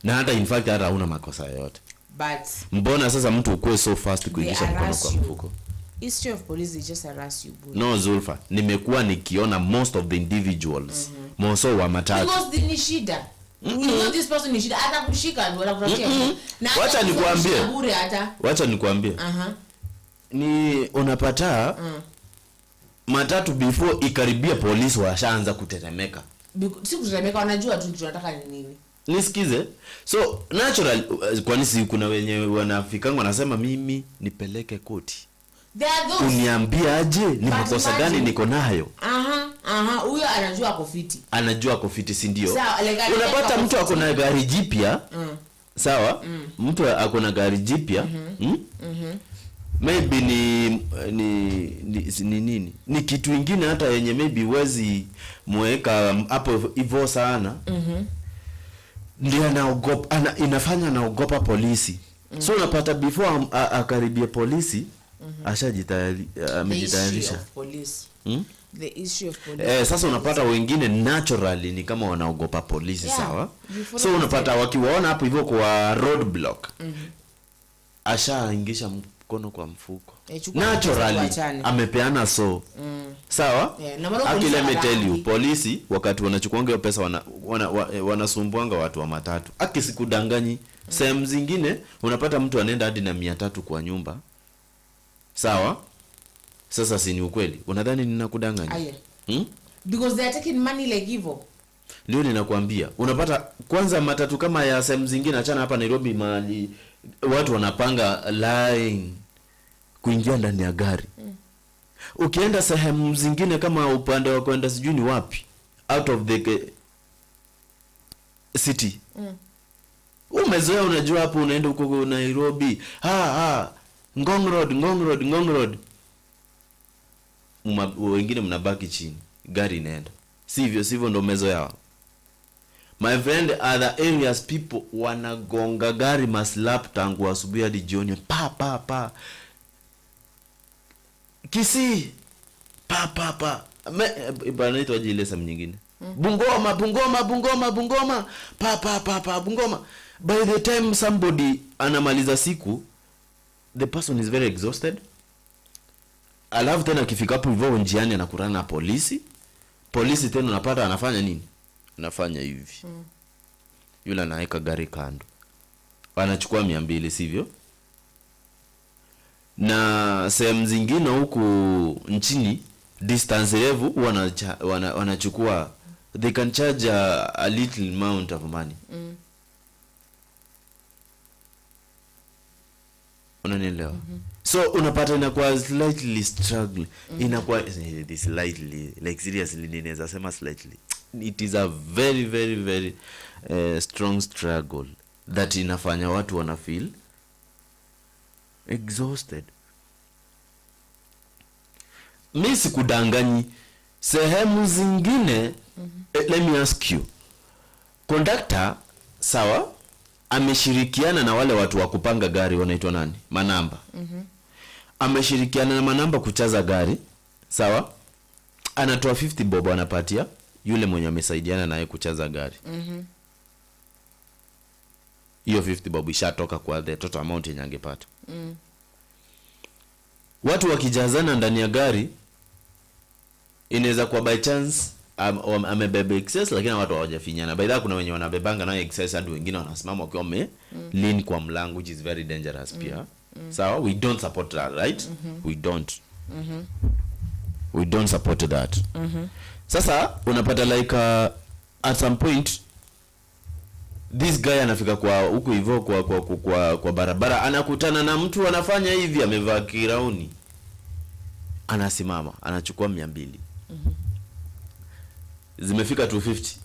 Na hata in fact hata huna makosa yote. But mbona sasa mtu ukue so fast kuingisha mkono kwa mfuko? History of police is just harass you, bro. No Zulfa, nimekuwa nikiona most of the individuals moso wa matatu. Because ni shida. You know this person ni shida, hata kushika ndio anakupatia. Na wacha nikwambie. Ni unapata matatu before ikaribia polisi washaanza kutetemeka. Si kutetemeka, wanajua tu tunataka nini. Nisikize. So natural, kwani si kuna wenye wanafikanga wanasema mimi nipeleke koti. There are those. Uniambia aje ni makosa gani niko nayo? Huyo anajua ako fiti. Anajua ako fiti, si ndio? Unapata mtu ako na gari jipya. Sawa? Mtu ako na gari jipya. Maybe ni kitu kingine hata yenye maybe wezi muweka hapo hivyo sana. Ndio anaogopa, inafanya anaogopa polisi. So unapata before akaribia polisi amejitayarisha. The issue of police. Sasa unapata wengine naturally ni kama wanaogopa polisi, sawa? So unapata wakiwaona hapo hivyo kwa roadblock. Ashaingisha mkono kwa mfuko. Naturally amepeana sawa? Actually let me tell you, polisi wakati wanachukua hiyo pesa wanasumbuanga watu wa matatu. Akisikudanganyi, sehemu zingine unapata mtu anaenda hadi na 300 kwa nyumba. Sawa? Sasa si ni ukweli? Unadhani ninakudanganya? Because they are taking money like hivyo. Ndio ninakwambia. Unapata kwanza matatu kama ya sehemu zingine, achana hapa Nairobi mahali watu wanapanga line kuingia ndani ya gari. Ukienda sehemu zingine kama upande wa kwenda sijui ni wapi, out of the city. Umezoea, unajua hapo unaenda huko Nairobi. Ngong Road. Wengine mnabaki chini, gari inaenda. Sivyo ndo umezoea. My friend, other areas people wanagonga gari maslap tangu asubuhi hadi jioni. Pa. Kisii. Pa. Banaitwa ile sehemu nyingine. Bungoma. Pa. Bungoma. By the time somebody anamaliza siku, the person is very exhausted. Alafu tena akifika hapo hivyo njiani anakurana na polisi. Polisi tena unapata anafanya nini? Anafanya hivi. Yule anaweka gari kando. Anachukua 200, sivyo? Na sehemu zingine huku nchini distance refu wanachukua, they can charge a little amount of money. Unanielewa? So unapata inakuwa slightly struggling. Inakuwa slightly, like seriously ninaweza sema slightly. It is a very very very strong struggle that inafanya watu wana feel exhausted. Mimi sikudanganyi, sehemu zingine let me ask you, conductor sawa ameshirikiana na wale watu wa kupanga gari wanaitwa nani? Manamba. Ameshirikiana na manamba kuchaza gari, sawa? Anatoa 50 bob anapatia yule mwenye amesaidiana naye kuchaza gari. Hiyo 50 bob ishatoka kwa the total amount yenye angepata. Watu wakijazana ndani ya gari, inaweza kwa by chance amebeba excess lakini watu hawajafinyana. By that kuna wenye wanabebanga na excess hadi wengine wanasimama wakiwa lean kwa mlango, which is very dangerous pia. So we don't support that, right? We don't support that. Sasa unapata like at some point this guy anafika kwa huko hivyo kwa barabara, anakutana na mtu anafanya hivi, amevaa kirauni. Anasimama, anachukua 200. Zimefika 250.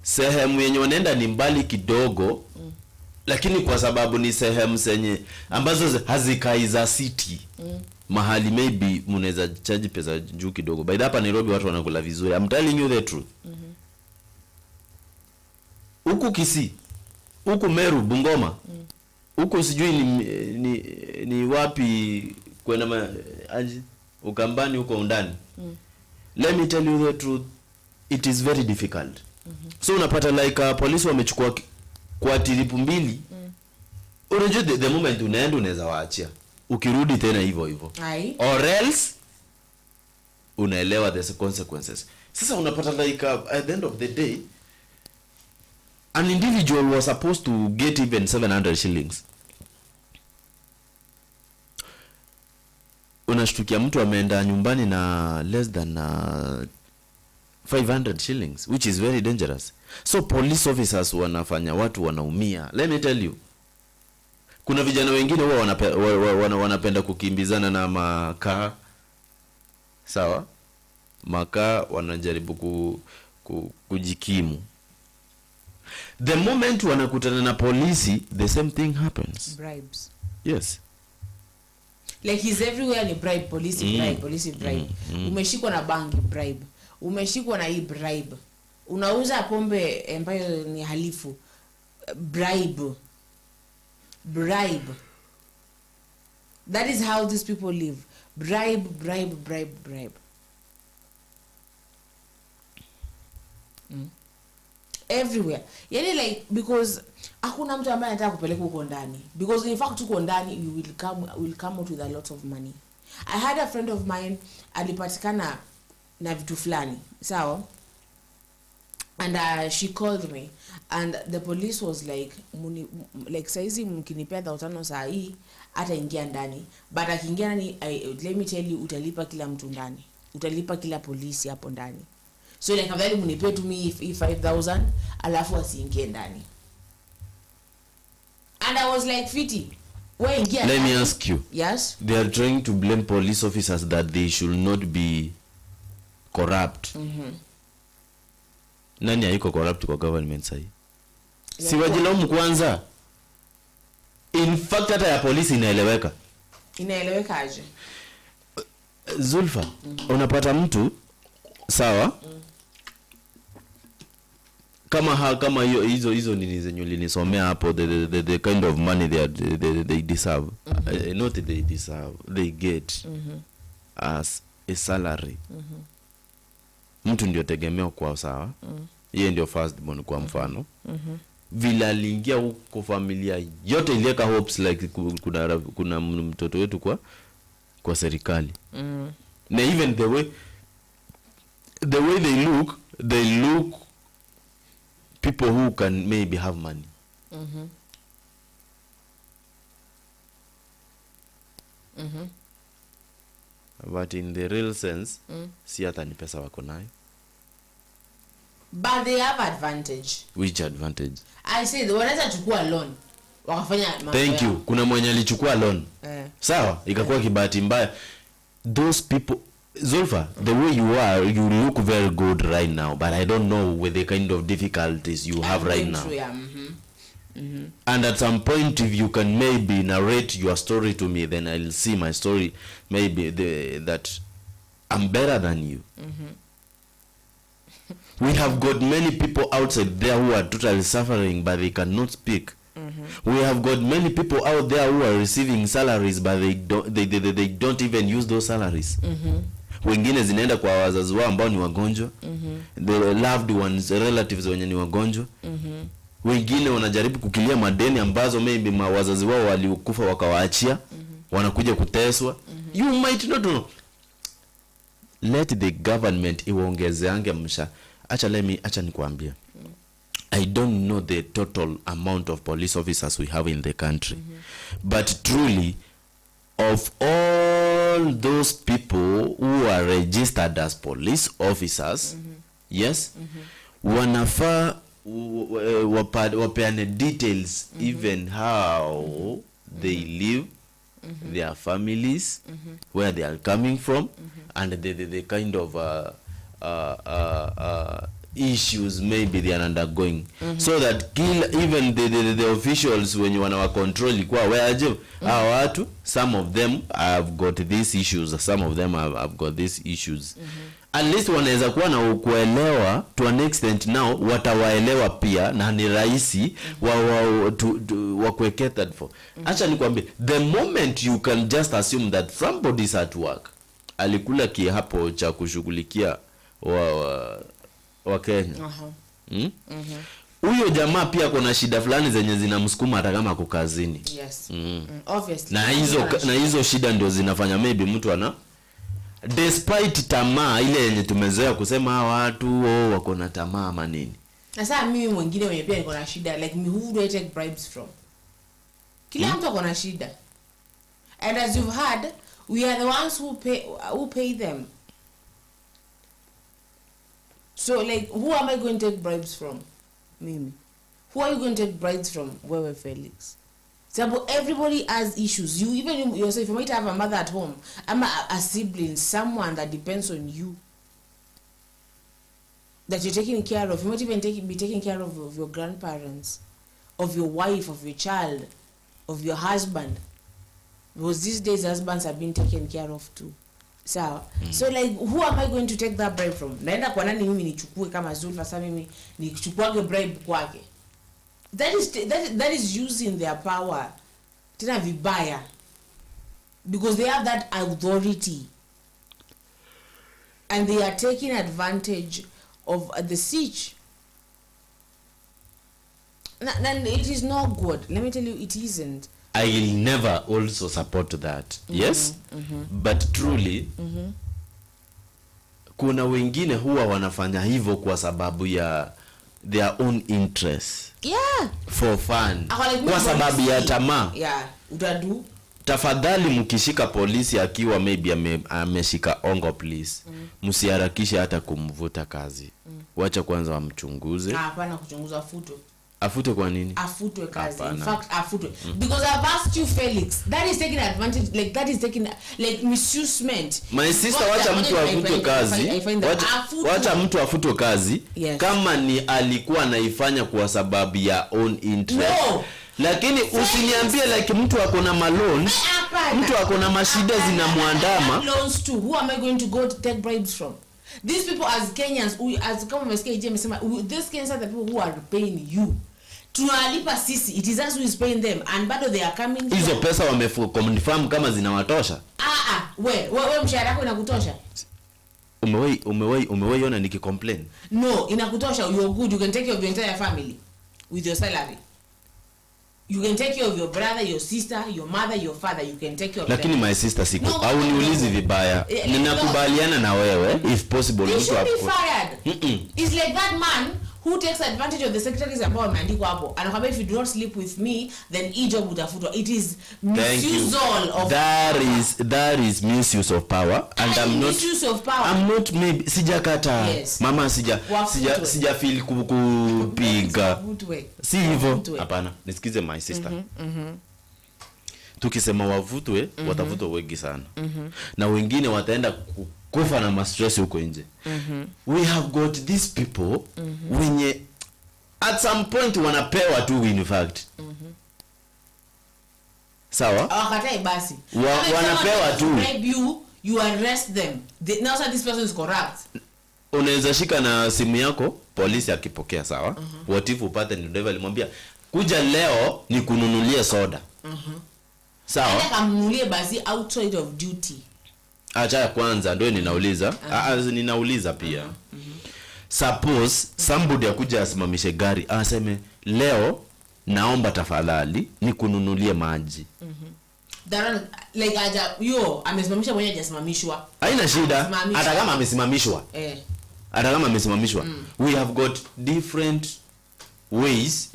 Sehemu yenye wanaenda ni mbali kidogo, lakini kwa sababu ni sehemu zenye ambazo hazikai za city, mahali maybe mnaweza charge pesa juu kidogo. By hapa Nairobi watu wanakula vizuri. I'm telling you the truth. Huku Kisii, huku Meru, Bungoma, huku sijui ni wapi kwenda Ukambani huko undani. Let me tell you the truth, it is very difficult. So unapata like polisi wamechukua kwa tiripu 2. Unajua the moment unaenda unaweza waachia, ukirudi tena hivyo or else unaelewa the consequences. Sasa unapata like at the end of the day an individual was supposed to get even 700 shillings. Unashtukia mtu ameenda nyumbani na less than 500 shillings, which is very dangerous. So police officers wanafanya watu wanaumia. Let me tell you, Kuna vijana wengine huwa wanapenda kukimbizana na makaa. Sawa? Makaa wanajaribu kujikimu. The moment wanakutana na polisi, the same thing happens. Bribes. Yes. Like he's everywhere ni bribe, police bribe, police bribe. Umeshikwa na bangi, bribe. Umeshikwa na hii bribe. Unauza pombe ambayo ni halifu, bribe. Bribe. That is how these people live. Bribe, bribe, bribe, bribe. Everywhere. Yani like, because hakuna mtu ambaye anataka kupeleka huko ndani. Because in fact uko ndani you will come out with a lot of money. I had a friend of mine alipatikana na vitu fulani. Sawa? And she called me and the police was like saizi mkinipea 5,000 saa hii hata ingia ndani, but akiingia ndani let me tell you utalipa kila mtu ndani, utalipa kila polisi hapo ndani. So like afadhali mnipe to me 5,000 alafu asiingie ndani. And I was like, Fiti, where ingia? Let me ask you. Yes? They are trying to blame police officers that they should not be corrupt. Nani haiko corrupt kwa government sahi? Si wajilaumu kwanza. In fact hata ya polisi inaeleweka. Inaeleweka aje? Zulfa, unapata mtu sawa? Kama hizo nini zenye ulinisomea hapo, the kind of money they deserve. Not they deserve, they get as a salary. Mtu ndio tegemeo kwao, sawa? Yeye ndio first born kwa mfano. Vile aliingia huko familia yote iliweka hopes like kuna mtoto wetu kwa serikali. Na even the way they look people who can maybe have money. But in the real sense, si hata ni pesa wako nayo. But they have advantage. Which advantage? I say they wanaweza chukua loan. Wakafanya mambo. Thank you. Kuna mwenye alichukua loan. Sawa, ikakuwa kibahati mbaya. Those people, Zulfa, the way you are, you look very good right now, but I don't know with the kind of difficulties you have right now. And at some point, if you can maybe narrate your story to me, then I'll see my story, maybe that I'm better than you. We have got many people outside there who are totally suffering, but they cannot speak. We have got many people out there who are receiving salaries, but they don't even use those salaries. Wengine zinaenda kwa wazazi wao ambao ni wagonjwa. The loved ones, relatives wenye ni wagonjwa. Wengine wanajaribu kukilia madeni ambazo maybe wazazi wao walikufa wakawaachia. Wanakuja kuteswa. You might not know. Let the government iwaongezeange mshahara. Acha nikwambie. I don't know the total amount of police officers we have in the country. But truly, of all those people who are registered as police officers, yes, wanafaa wapeane details, even how they live, their families, where they are coming from, and the kind of issues maybe they are undergoing, so that even the officials when you wanna control kwa where watu, some of them have got these issues, some of them have got these issues. At least wanaweza kuwa na kuelewa to an extent, now watawaelewa pia na ni rahisi wa catered for. Acha nikwambie, the moment you can just assume that somebody is at work, alikula kiapo cha kushughulikia wa Kenya. Huyo jamaa pia kuna shida fulani zenye zinamsukuma hata kama ako kazini. Yes. Obviously. Na hizo shida ndio zinafanya maybe mtu ana despite tamaa ile yenye tumezoea kusema hawa watu wako na tamaa ama nini. Sasa mimi mwingine mwenye pia niko na shida, like me, who do I take bribes from? Kila mtu ako na shida. And as you've heard, we are the ones who pay them. So like, who am I going to take bribes from? Mimi. Who are you going to take bribes from? Wewe Felix. So everybody has issues. You even yourself, you might have a mother at home, a sibling, someone that depends on you, that you're taking care of. You might even be taking care of your grandparents, of your wife, of your child, of your husband, because these days husbands are being taken care of too. So like, who am I going to take that bribe from? Naenda kwa nani mimi nichukue kama Zulfa, sasa mimi nichukuage bribe kwake? That is using their power tena vibaya, because they have that authority and they are taking advantage of the siege. And it is not good. Let me tell you, it isn't. I will never also support that. Yes? But truly, kuna wengine huwa wanafanya hivyo kwa sababu ya their own interest. Yeah. For fun. Kwa sababu ya tamaa. Yeah. Utadu. Tafadhali mkishika polisi akiwa maybe ameshika ongo, please. Msiharakishe hata kumvuta kazi. Wacha kwanza wamchunguze. Hapana kuchunguza, afutwe. Afutwe kwa nini? Afutwe kazi. In fact, afutwe. Because I've asked you, Felix, that is taking advantage, like that is taking like misusement. My sister, wacha mtu afutwe kazi. Wacha mtu afutwe kazi. Yes. Kama ni alikuwa anaifanya kwa sababu ya own interest. No. Lakini usiniambie like mtu akona malon, mtu akona mashida zinamuandama. Loans too. Who am I going to go to take bribes from? These people as Kenyans, as kama mesikia amesema, these Kenyans are the people who are paying you. Tunalipa sisi, it is us who is paying them, and bado they are coming. Hizo pesa wameconfirm kama zinawatosha. Wewe mshahara wako inakutosha? Umewahi ona nikicomplain? No, inakutosha. You're good. You can take care of your entire family with your salary. You can take care of your brother, your sister, your mother, your father. You can take care of Lakini them. My sister siku au niulizi vibaya. Ninakubaliana na wewe if possible they should be hapo. fired. It's like that man who takes advantage of the secretaries ambao wameandikwa hapo. Anakwambia if you do not sleep with me, then hii job utafutwa. It is misuse of that is misuse of power, and I'm not misuse of power. I'm not maybe sijakata. Yes. Mama sija feel kupiga. Si hivyo. Hapana, nisikize my sister. Tukisema wavutwe, watavutwa wengi sana. Na wengine wataenda kufa na stress huko nje. We have got these people wenye at some point wanapewa tu in fact. Sawa? Wakatai basi. Wanapewa tu. You arrest them. Now say this person is corrupt. Unaweza shika na simu yako, polisi akipokea, sawa? What if upate ni driver alimwambia kuja leo ni kununulia soda. Sawa? Hata kamnunulie basi outside of duty. Acha kwanza ndio ninauliza. Ninauliza pia. Suppose somebody akuja asimamishe gari, aseme leo naomba tafadhali nikununulie maji. Like amesimamisha mwenye hajasimamishwa. Haina shida. Hata kama amesimamishwa. Hata kama amesimamishwa. We have got different ways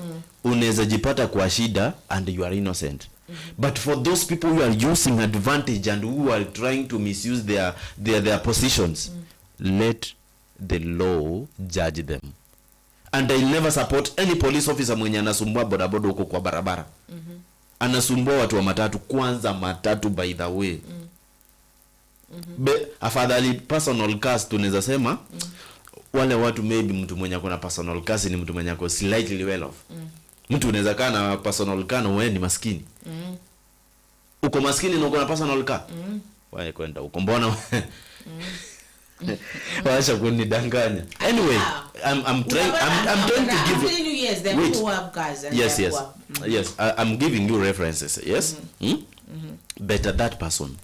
unaweza jipata kwa shida and you are innocent. But for those people who are using advantage and who are trying to misuse their positions, let the law judge them. And I never support any police officer mwenye anasumbua bodaboda huko kwa barabara. Anasumbua watu wa matatu, kwanza matatu by the way. Afadhali personal cars tunaweza sema wale watu, maybe mtu mwenye kuna personal cars ni mtu mwenye ako slightly well off. Mtu unaweza kaa na personal car na wewe ni maskini. Uko maskini na uko na personal car. Wae kwenda uko mbona? Wacha kunidanganya. Anyway, I'm trying to give you yes, there are people who have cars and yes. Yes, I'm giving you references. Yes. Better that person.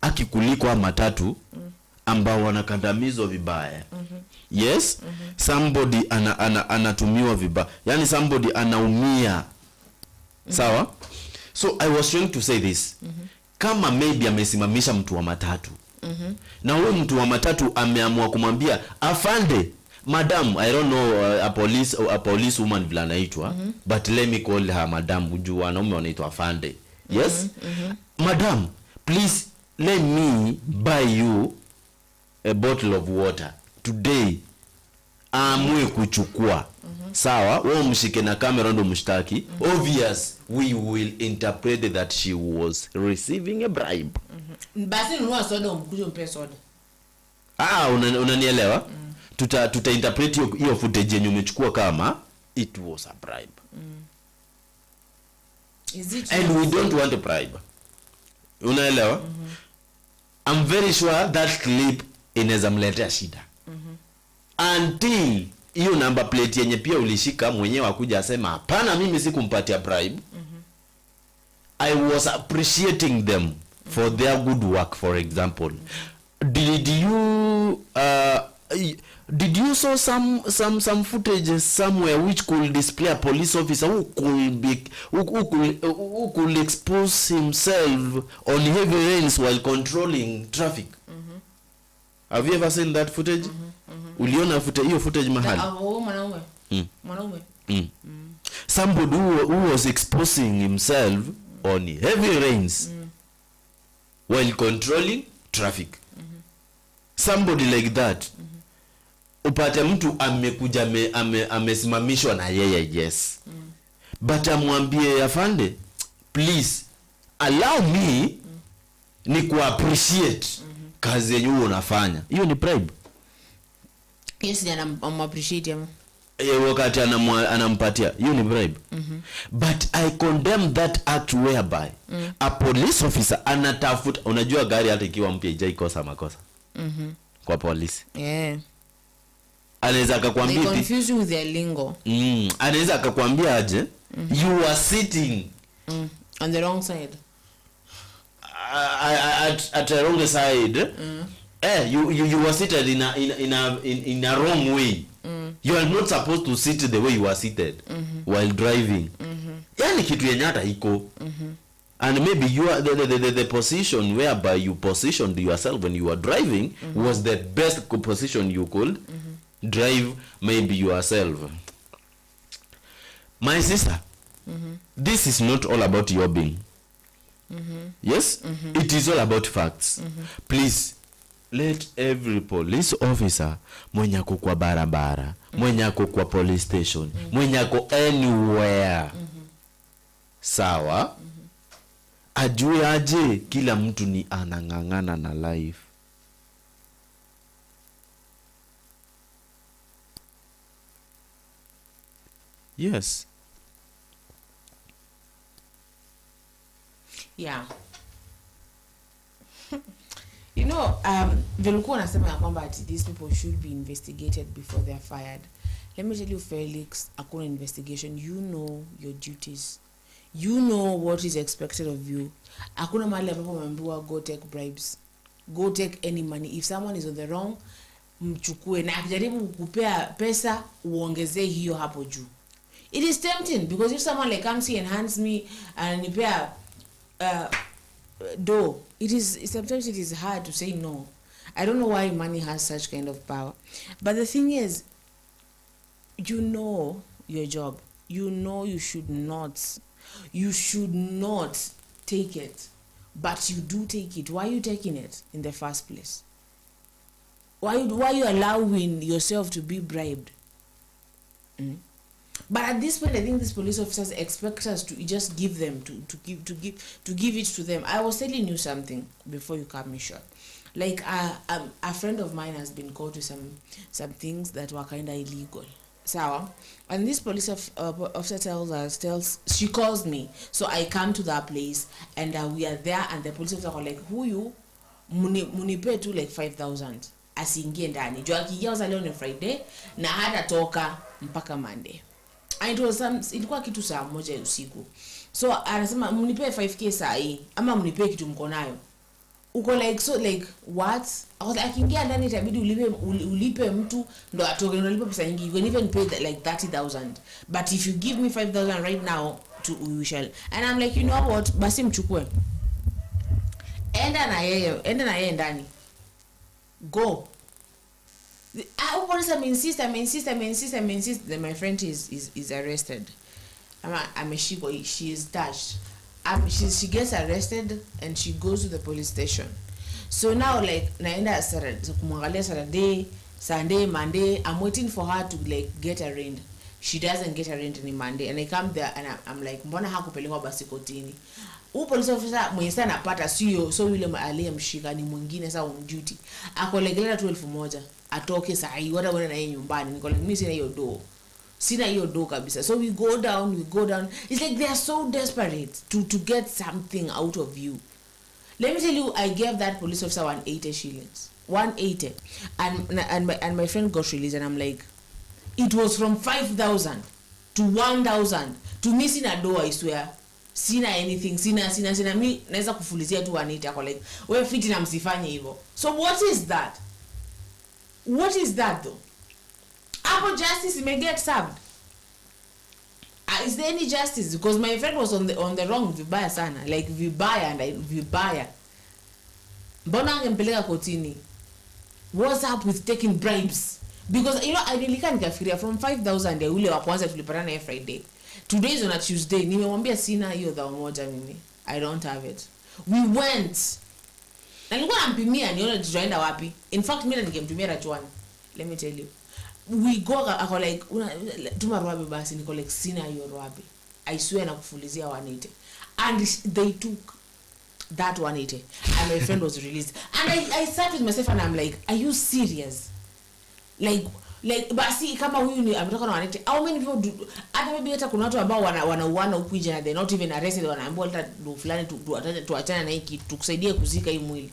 Akikuliko matatu ambao wanakandamizwa vibaya. Yes. Somebody anatumiwa vibaya. Yani somebody anaumia. Sawa? So I was trying to say this. Kama maybe amesimamisha mtu wa matatu. Na huyo mtu wa matatu ameamua kumwambia afande, madam, I don't know a police woman vile anaitwa, but let me call her madam, juu wanaume wanaitwa afande. Yes? Madam, please let me buy you a bottle of water today. Amue kuchukua. sawa, wewe mshike na kamera ndo mshtaki, obvious we will interpret that she was receiving a bribe. Basi nunua soda umkuje mpe soda. Unanielewa? Tuta interpret hiyo footage yenye umechukua kama it was a bribe. Is it? And we don't want a bribe. Unaelewa? I'm very sure that clip inaweza mletea shida. Until hiyo number plate yenye pia ulishika mwenyewe akuja asema hapana mimi sikumpatia bribe. I was appreciating them for their good work, for example. Did you saw some footage somewhere which could display a police officer who could expose himself on heavy rains while controlling traffic? Have you ever seen that footage? Uliona hiyo footage mahali? Mwanaume. Somebody who was exposing himself on heavy rains while controlling traffic. Somebody like that. Upate mtu amekuja amesimamishwa na yeye, yes. But amwambie afande, please allow me ni ku-appreciate kazi yenye unafanya. Hiyo ni bribe. Yes, appreciate him. Wakati anampatia, hiyo ni bribe. But I condemn that act whereby a police officer anatafuta, unajua gari hata ikiwa mpya ijaikosa makosa. Kwa polisi. Yeah. Anaweza akakwambia they confuse you with their lingo. Anaweza akakwambia aje, you are sitting on the wrong side. At the wrong side. You were seated in a wrong way. You are not supposed to sit the way you are seated while driving. Yani kitu yenye hata iko. And maybe you are the position whereby you positioned yourself when you were driving was the best position you could drive maybe yourself. My sister, this is not all about your being. Yes? It is all about facts. Please, let every police officer mwenye ako kwa barabara, mwenye ako kwa police station, mwenye ako anywhere, sawa, ajue aje kila mtu ni anangangana na life. Yes. Yeah. You know, vilikuwa nasema ya kwamba these people should be investigated before they are fired. Let me tell you, Felix, akuna investigation. You know your duties. You know what is expected of you. Akuna mahali ambapo umeambiwa go take bribes. Go take any money. If someone is on the wrong, mchukue, na akijaribu kukupea pesa uongezee hiyo hapo juu. It is tempting because if someone like comes here and hands me and nipea dough, sometimes it is hard to say no. I don't know why money has such kind of power. But the thing is, you know your job. You know you should not take it. But you do take it. Why are you taking it in the first place? Why are you allowing yourself to be bribed? But at this point, I think these police officers expect us to just give them to give it to them. I was telling you something before you cut me short. Like a friend of mine has been caught with some things that were kind of illegal. So, and this police officer she calls me, so I come to that place and we are there, and the police officer are like, who you munipe to like 5,000 asiingie ndani. Juu akijaza leo ni Friday na hata toka mpaka Monday. And ilikuwa kitu saa 1 usiku. So anasema mnipe 5k saa hii ama mnipe kitu mko nayo. Uko like, so like what? I was like, akiingia ndani itabidi ulipe mtu ndo atoke, ndo ulipe pesa nyingi. You can even pay like 30,000. But if you give me 5,000 right now, we shall. And I'm like, you know what? Basi mchukue. Enda na yeye ndani. Go. I always insist. Then my friend is arrested. She is dashed. She gets arrested and she goes to the police station. So now like naenda kumwangalia Saturday, Sunday, Monday, I'm waiting for her to like get arraigned. she doesn't get her rent any Monday, and I come there and I'm like, mbona hakupelekwa basi kotini? Police officer mwenye sana anapata sio so yule aliyemshika ni mwingine sasa on duty. Akolegelea 12,000 atoke saa hii wala wewe na yeye nyumbani. Niko like mimi sina hiyo do kabisa. So we go down. It's like they are so desperate to get something out of you. Let me tell you, I gave that police officer 180 shillings. 180. And my friend got released, and I'm like, it was from 5,000 to 1,000 to me sina do, I swear. Sina anything, sina mi naweza kufulizia tu 180 ako like, wewe fiti na msifanye hivyo. So what is that? What is that though? Apo justice may get served. Is there any justice? Because my friend was on the wrong vibaya sana, like vibaya. Mbona angempeleka kotini? What's up with taking bribes? Because I really can't get from 5,000 ya ule wa kwanza tulipatana na Friday. Today is on a Tuesday. Nimemwambia sina hiyo dhao moja mimi. I don't have it. We went. Na nilikuwa nampimia nione tutaenda wapi. In fact mimi ningemtumia Rachwani. Let me tell you. We go ako like tuma Rwabi basi, niko like sina hiyo Rwabi. I swear na kufulizia 180. And they took that 180 and my friend was released. And I sat with myself and I'm like, are you serious? Like basi kama huyu ni ametoka na 180, how many people do, hata maybe hata kuna watu ambao wanauana huku nje na they not even arrested, wanaambiwa hata do fulani tuachane na hiki tukusaidie kuzika hii mwili.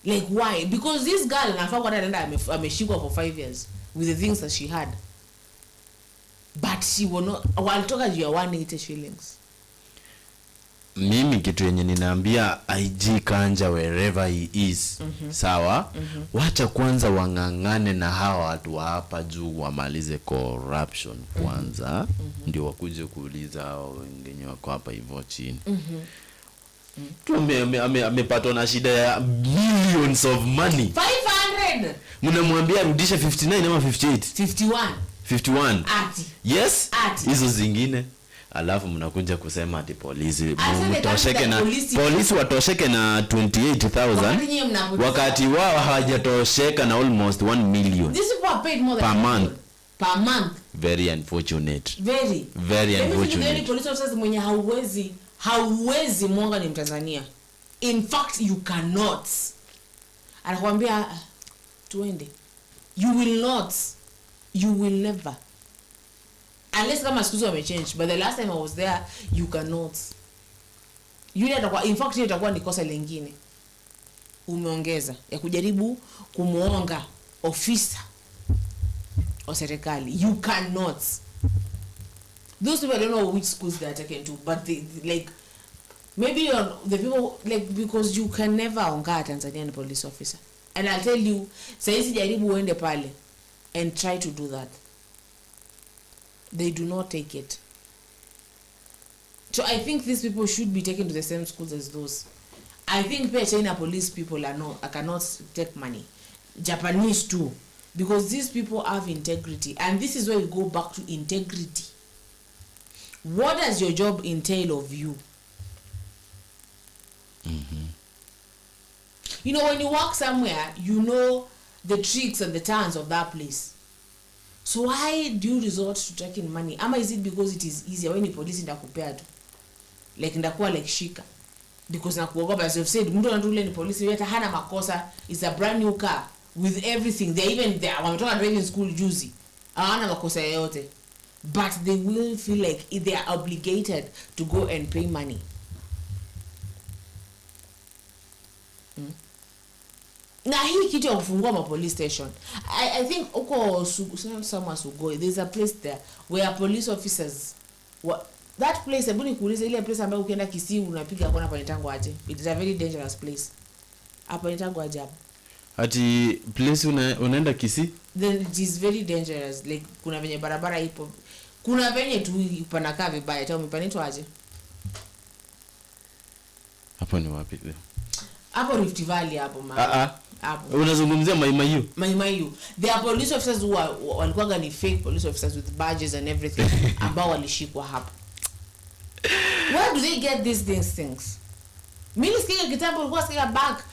Like why? Because this girl anafaa kwa anaenda ameshikwa for 5 years with the things that she had, but she will not. Walitoka juu ya 180 shillings. Mimi kitu yenye ninaambia IG Kanja wherever he is, sawa, wacha kwanza wangangane na hawa watu hapa juu wamalize corruption kwanza, ndio wakuje kuuliza hao wengine wako hapa hivyo chini. Amepatwa na shida ya millions of money. 500. Mnamwambia rudisha 59 ama 58? 51. Ati. Yes? Ati. Hizo zingine. Alafu mnakuja kusema ati polisi polisi watosheke na 28,000 wakati wao hawajatosheka na almost 1 million. These people are paid more than per month. Very unfortunate. Very unfortunate. Police officers mwenye hauwezi mwanga ni Mtanzania. In fact you cannot. Anakuambia tuende. You will never. Unless kama siku wame change, but the last time I was there you cannot. Yule atakuwa, in fact itakuwa ni kosa lingine umeongeza ya kujaribu kumuonga officer wa serikali. You cannot. Those people, I don't know which schools they are taken to, but they like maybe the people like, because you can never onga Tanzanian police officer. And I'll tell you, saisi jaribu uende pale and try to do that. They do not take it. So I think these people should be taken to the same schools as those. I think China police people cannot take money. Japanese too. Because these people have integrity. And this is where we go back to integrity. What does your job entail of you? You know, when you work somewhere, you know the tricks and the turns of that place. So why do you resort to taking money? Ama is it because it is easier when the police ndakupea tu? Like ndakuwa like shika. Because nakuogopa, as you've said, mtu anatule ni police hata hana makosa, is a brand new car with everything. They even there wametoka driving school juzi. Hawana makosa yote. But they will feel like they are obligated to go and pay money. Na hii kitu ya kufungua ma police station, I think uko somewhere Sugoi, there's a place there where police officers that place, ebuni kuuliza ile place ambayo ukienda Kisii unapiga kona pa nitango aje. It is a very dangerous place. Hapa nitango aje hapo. Ati place unaenda Kisii? Then it is very dangerous. Like kuna venye barabara ipo. Kuna venye tu panakaa vibaya. Hata umepanitwa aje? Hapo ni wapi? Hapo Rift Valley hapo mama. Hapo. Unazungumzia Maimayu. There are police officers who walikuwa ni fake police officers with badges and everything ambao walishikwa hapo. Where do they get these things? Mimi sikia kitambo ulikuwa sikia back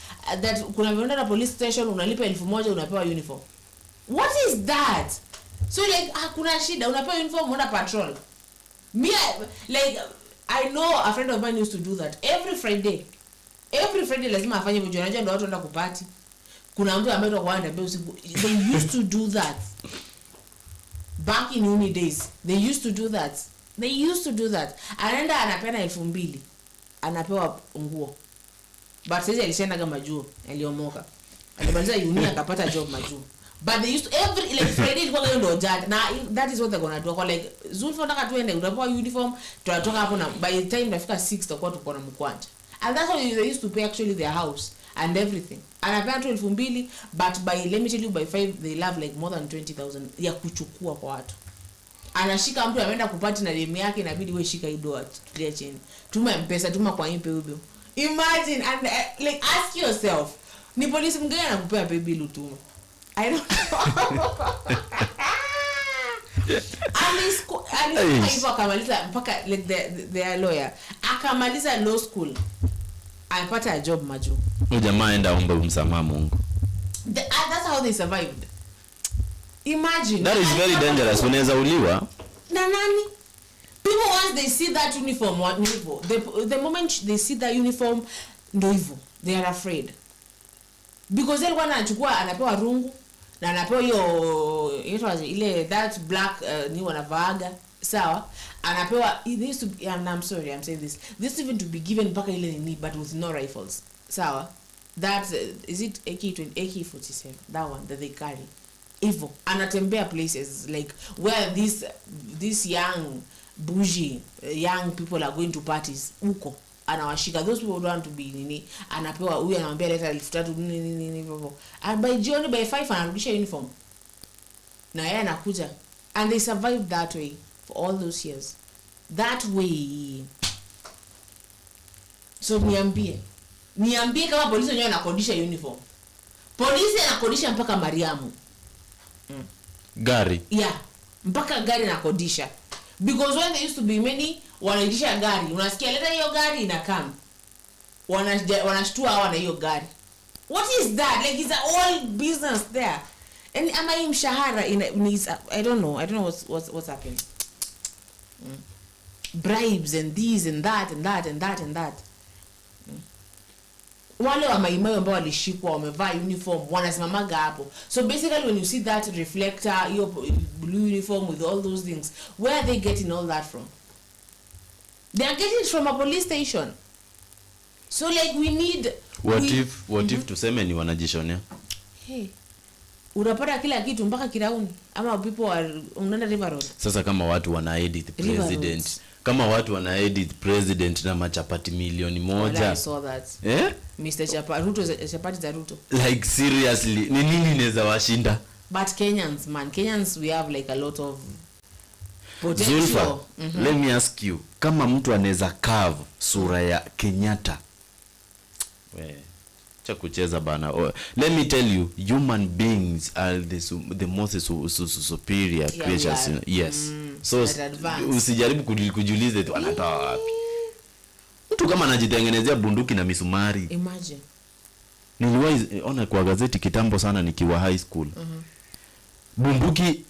that kuna vionda na police station unalipa 1,000 unapewa uniform. What is that? So like hakuna shida, unapewa uniform una patrol. Me like I know a friend of mine used to do that every Friday lazima afanye hivyo. Unajua ndio watu wanaenda kupati. Kuna mtu ambaye anakuanda mbele usiku. They used to do that back in uni days. They used to do that. Anaenda anapeana 2000 anapewa nguo. But sasa alishaenda kama juu, aliomoka. Alimaliza uni akapata job majuu. But they used to every like Friday ilikuwa hiyo ndio jad. Na that is what they're going to do. Kwa like Zulfa nataka tuende utapewa uniform, tunatoka hapo na by the time nafika 6 tutakuwa tuko na mkwanja. And that's how they used to pay actually their house and everything. Anapewa 12,000 but by let me tell you by 5 they love like more than 20,000 ya kuchukua kwa watu. Anashika mtu ameenda kupati na demu yake, inabidi wewe shika hii doa tulia chini. Tuma mpesa, tuma kwa mpe huyo. Imagine and like ask yourself, ni polisi mgani anakupea pay bill utuma? I don't know. Hivyo akamaliza mpaka like the lawyer akamaliza law school, alipata a job majuu. Jamaa aenda omba msamaha Mungu. That's how they survived. Imagine. That is very dangerous. Unaweza uliwa na nani? People once they see that uniform, the moment they see that uniform, ndo hivyo, they are afraid. Because yeye anachukua anapewa rungu na anapewa hiyo ile that black ni wanavaaga, sawa? Anapewa this to be, I'm sorry I'm saying this even to be given mpaka ile ni but with no rifles, sawa? That is it AK-47, that one that they carry. Evil anatembea places like where this young bougie young people are going to parties huko, anawashika those people don't want to be nini, anapewa huyu anamwambia leta 3,000 nini hivyo, and by June by 5 anarudisha uniform na yeye anakuja, and they survived that way for all those years that way. So niambie kama polisi wenyewe anakodisha uniform, polisi anakodisha mpaka Mariamu gari, yeah, mpaka gari nakodisha. Because when there used to be many wanaidisha gari, unasikia leta hiyo gari inakam, wanashtua hawa na hiyo gari. What is that? Like it's all business there. And am I mshahara I don't know what's happening. Bribes and these and that and that and that and that. Wale wa maimayo ambao walishikwa wamevaa uniform wanasimamaga hapo. So basically when you see that reflector, your blue uniform with all those things, where are they getting all that from? They are getting it from a police station. So like we need what if tuseme ni wanajishonea? Hey, unapata kila kitu mpaka kirauni ama people are unaenda River Road. Sasa kama watu wana edit president, kama watu wana edit president na machapati milioni moja. Well, I saw that. Mr. Chapati za Ruto. Like seriously, ni nini inaweza washinda? But Kenyans we have like a lot of potential. Zulfa, let me ask you, kama mtu anaweza carve sura ya Kenyatta, cha kucheza bana. Let me tell you, human beings are the most superior creatures. Yes. So usijaribu kujiulize tu anatoa wapi. Mtu kama anajitengenezea bunduki na misumari. Imagine. Niliwahi ona kwa gazeti kitambo sana nikiwa high school. Bunduki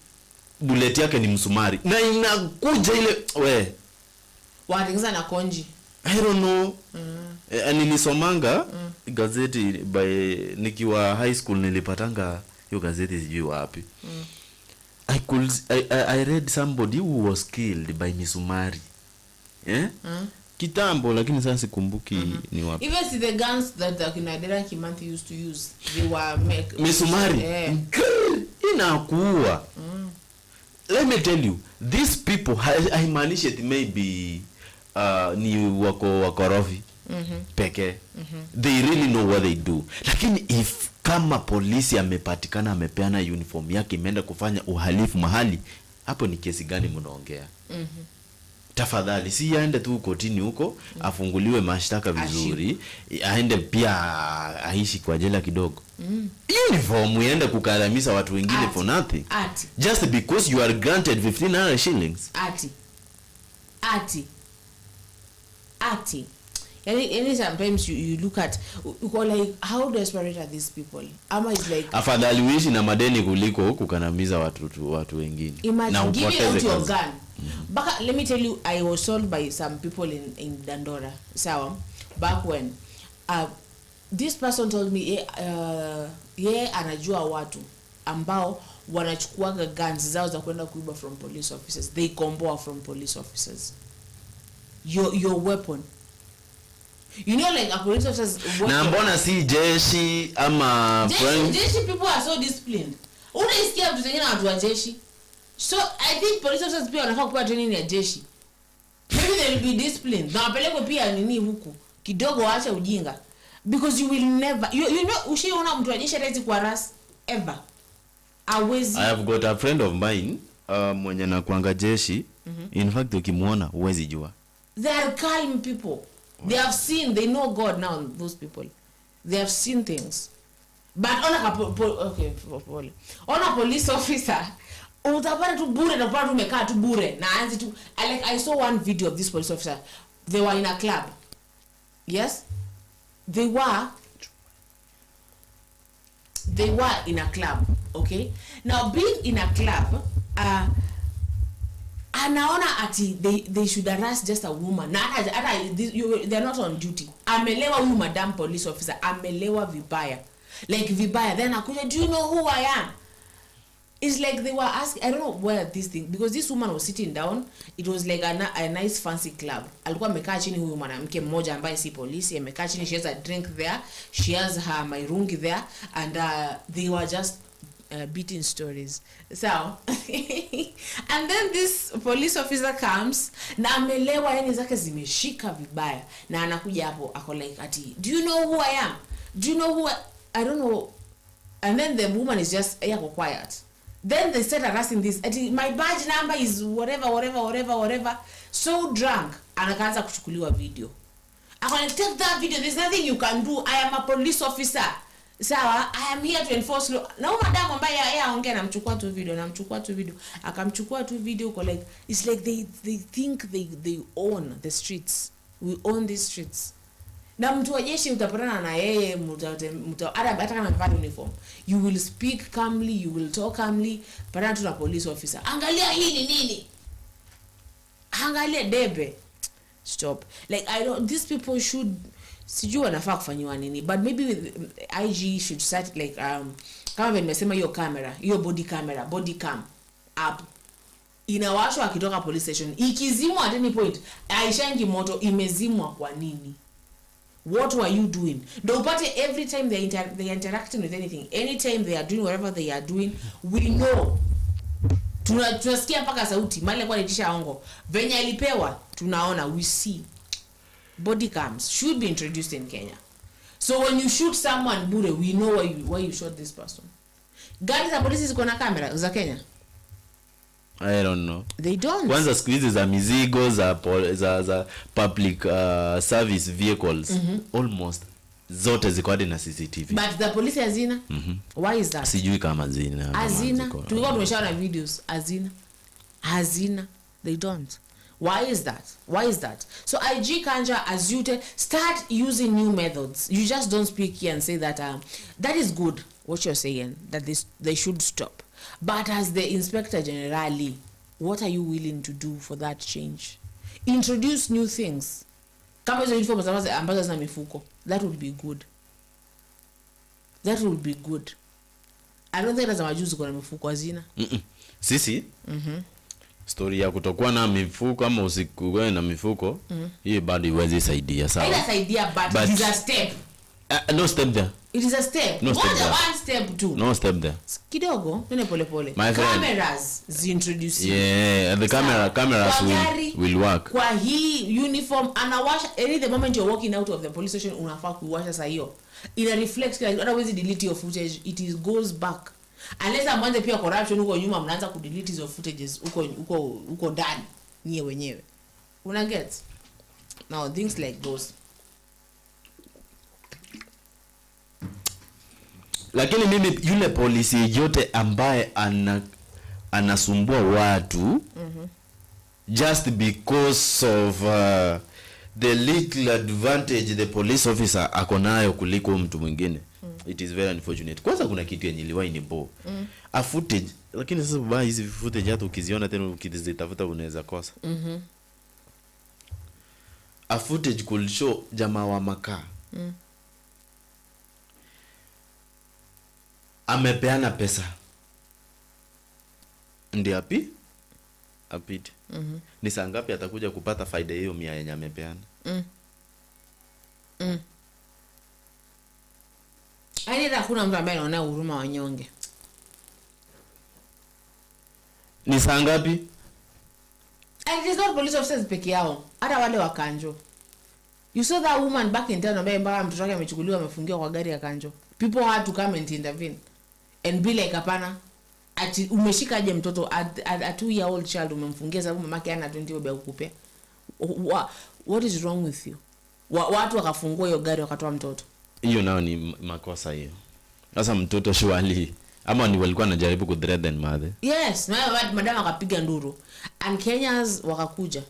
bullet yake ni msumari na inakuja ile watengeneza na konji. I don't know. Nilisomanga gazeti nikiwa high school, nilipatanga hiyo gazeti sijui wapi. I read somebody who was killed by misumari. Kitambo, lakini sasa sikumbuki ni wapi. Even see the guns that Kinadera Kimanthi used to use, they were misumari. Inakuwa. Let me tell you, these people I manage it maybe ni wakorofi peke. They really know what they do. Lakini if kama polisi amepatikana amepeana uniform yake imeenda kufanya uhalifu mahali, hapo ni kesi gani mnaongea? Tafadhali si aende tu kotini huko, afunguliwe mashtaka vizuri, aende pia aishi kwa jela kidogo. Uniform iende kukalamisa watu wengine for nothing. Just because you are granted 1,500 shillings. any sometimes you look at like how desperate are these people. Ama is like afadhali uishi na madeni kuliko kukanamiza watu wengine. Imagine giving out your gun. But let me tell you, I was told by some people in Dandora, sawa, back when this person told me anajua watu ambao wanachukuaga guns zao za kwenda kuiba from police officers. They combo from police officers. Your weapon. You know, like a police officer's weapon. Na mbona si jeshi ama jeshi people are so disciplined. Unaisikia mtu zingine watu wa jeshi. So I think police officers pia wanafaa kupewa training ya jeshi. Maybe they will be disciplined. Na wapelekwe pia nini huku. Kidogo waache ujinga. Because you will never you know ushiona mtu wa jeshi hawezi kuwa ras ever. Always. I have got a friend of mine mwenye na kuanga jeshi. In fact ukimuona huwezi jua. They are calm people. They have seen, they know God now, those people. They have seen things. But on a police officer, utapata tu bure na kupata tumekaa tu bure na anzi tu. I saw one video of this police officer. They were in a club. Yes? They were in a club, okay? Now being in a club, anaona ati they should arrest just a woman. They're not on duty. Amelewa huyu madam police officer, amelewa vibaya. Like vibaya. Then akuja, do you know who I am? It's like they were asking, I don't know where this thing, because this woman was sitting down. It was like a nice fancy club. Alikuwa amekaa chini huyu mwanamke mmoja ambaye si polisi, amekaa chini, she has a drink there, she has her mairungi there, and they were just beating stories. So and then this police officer comes na amelewa, yani zake zimeshika vibaya, na anakuja hapo ako like ati, do you know who I am? Do you know who I don't know. And then the woman is just quiet. Then they start harassing this, my badge number is whatever. So drunk, anakaanza kuchukuliwa video. I'm going to take that video. There's nothing you can do. I am a police officer. Sawa, I am here to enforce law. Na madam ambaye aongea namchukua tu video. Akamchukua tu video kwa like, it's like they think they own the streets. We own these streets. Na mtu wa jeshi utapatana na yeye hata kama amevaa uniform, you will speak calmly, you will talk calmly. Patana tu na police officer, angalia hii ni nini, angalia debe. Stop. Like I don't, these people should, sijui wanafaa kufanywa nini, but maybe IG should start like kama vile nimesema hiyo camera, hiyo body cam up inawashwa akitoka police station, ikizimwa at any point aishangi moto, imezimwa kwa nini? What were you doing? Ndio upate every time they are interacting with anything, anytime they are doing whatever they are doing, we know. Tunasikia mpaka sauti mali kwa nitisha ongo venye alipewa, tunaona, we see. Body cams should be introduced in Kenya, so when you shoot someone bure, we know why you shot this person. Gari za polisi ziko na kamera za Kenya? I don't know. They don't. Kwanza siku hizi za mizigo za public service vehicles, almost zote ziko hadi na CCTV. But the police hazina? Why is that? Sijui kama zina. Hazina. Tulikuwa tumeshaona videos. Hazina. They don't. Why is that? So IG Kanja, as you start using new methods. You just don't speak here and say that that is good what you're saying, that they should stop. But as the Inspector Generally, what are you willing to do for that change? Introduce new things. Kama hizo uniform ambazo zina mifuko. That would be good. I don't think lazima majuzi kuna mifuko hazina. Sisi? Story ya kutokuwa na mifuko ama usikuwe na mifuko, hii bado iwezi saidia sawa. Haina but it is a step. No step there. It is a step. No step there. One step too. No step there. Kidogo, nene pole. Cameras zintroduce. Yeah, the cameras will work. Kwa hii uniform anawasha the moment you're walking out of the police station, unafaa kuwasha saa hiyo. Ina reflect like otherwise delete your footage, it goes back. Unless amwanze pia corruption huko nyuma, mnaanza ku delete hizo footages huko ndani nyie wenyewe. Una get? Now things like those. Lakini mimi yule polisi yote ambaye anasumbua watu just because of the little advantage the police officer akonayo kuliko mtu mwingine, it is very unfortunate. Kwanza kuna kitu yenye liwai ni bo a footage, lakini sasa baba hizi footage hata ukiziona tena ukizitafuta unaweza kosa. A footage could show jamaa wa makaa amepeana pesa ndio apite. Ni saa ngapi atakuja kupata faida hiyo 100 yenye amepeana? Aidha kuna mtu ambaye anaona huruma wanyonge. Ni saa ngapi? And it is not police officers peke yao, hata wale wa Kanjo. You saw that woman back in town ambaye mpaka mtoto wake amechukuliwa amefungiwa kwa gari ya Kanjo. People had to come and intervene and be like, hapana, ati umeshika aje mtoto a 2-year-old child umemfungia sababu mamake ana 20 bob ya kukupea? What is wrong with you? Watu wakafungua hiyo gari wakatoa mtoto. Hiyo nao ni makosa hiyo. Sasa mtoto shwali ama ni walikuwa wanajaribu ku threaten mother. Yes, madam akapiga nduru and Kenyans wakakuja.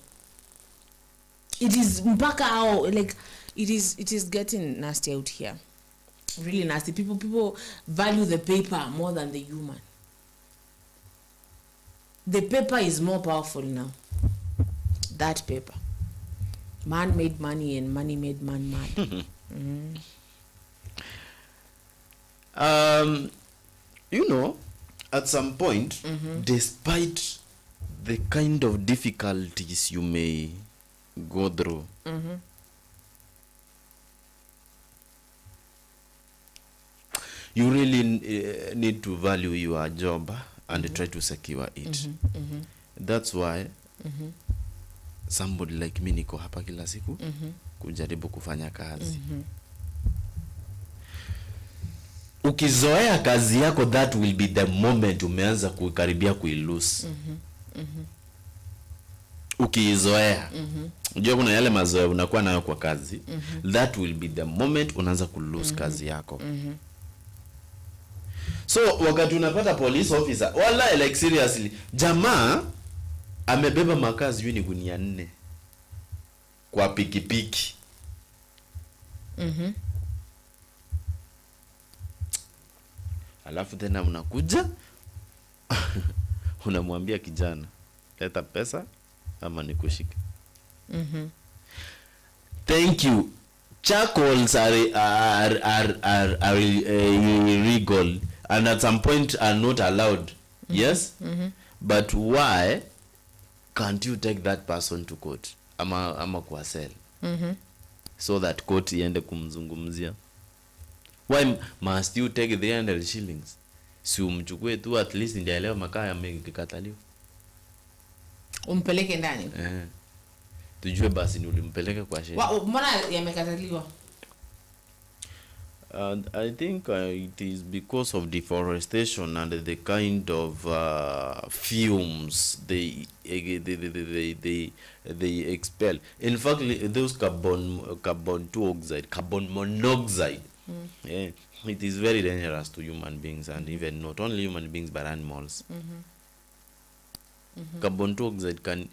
It is mpaka how like it is getting nasty out here. Really nasty. People value the paper more than the human. The paper is more powerful now. That paper. Man made money and money made man mad. You know, at some point, despite the kind of difficulties you may go through, you really need to value your job and try to secure it. That's why somebody like me niko hapa kila siku kujaribu kufanya kazi. Ukizoea kazi yako, that will be the moment umeanza kukaribia kuilose. Ukizoea, unajua kuna yale mazoea unakuwa nayo kwa kazi, that will be the moment unaanza kulose kazi yako. So wakati unapata police officer, wala like seriously, jamaa amebeba makazi yuni gunia 4 kwa pikipiki. Alafu tena unakuja unamwambia kijana, leta pesa ama nikushike. Thank you. Charcoals are illegal and at some point are not allowed. Yes? But why can't you take that person to court? Ama kwa cell. So that court iende kumzungumzia. Why must you take 300 shillings? Si umchukue tu, at least ndielewa makaa yamekataliwa. Umpeleke ndani. Tujue basi ni ulimpeleka kwa sheria. Mbona yamekataliwa? I think it is because of deforestation and the kind of fumes they expel. In fact, those carbon monoxide, yeah, it is very dangerous to human beings, and even not only human beings but animals. Carbon dioxide can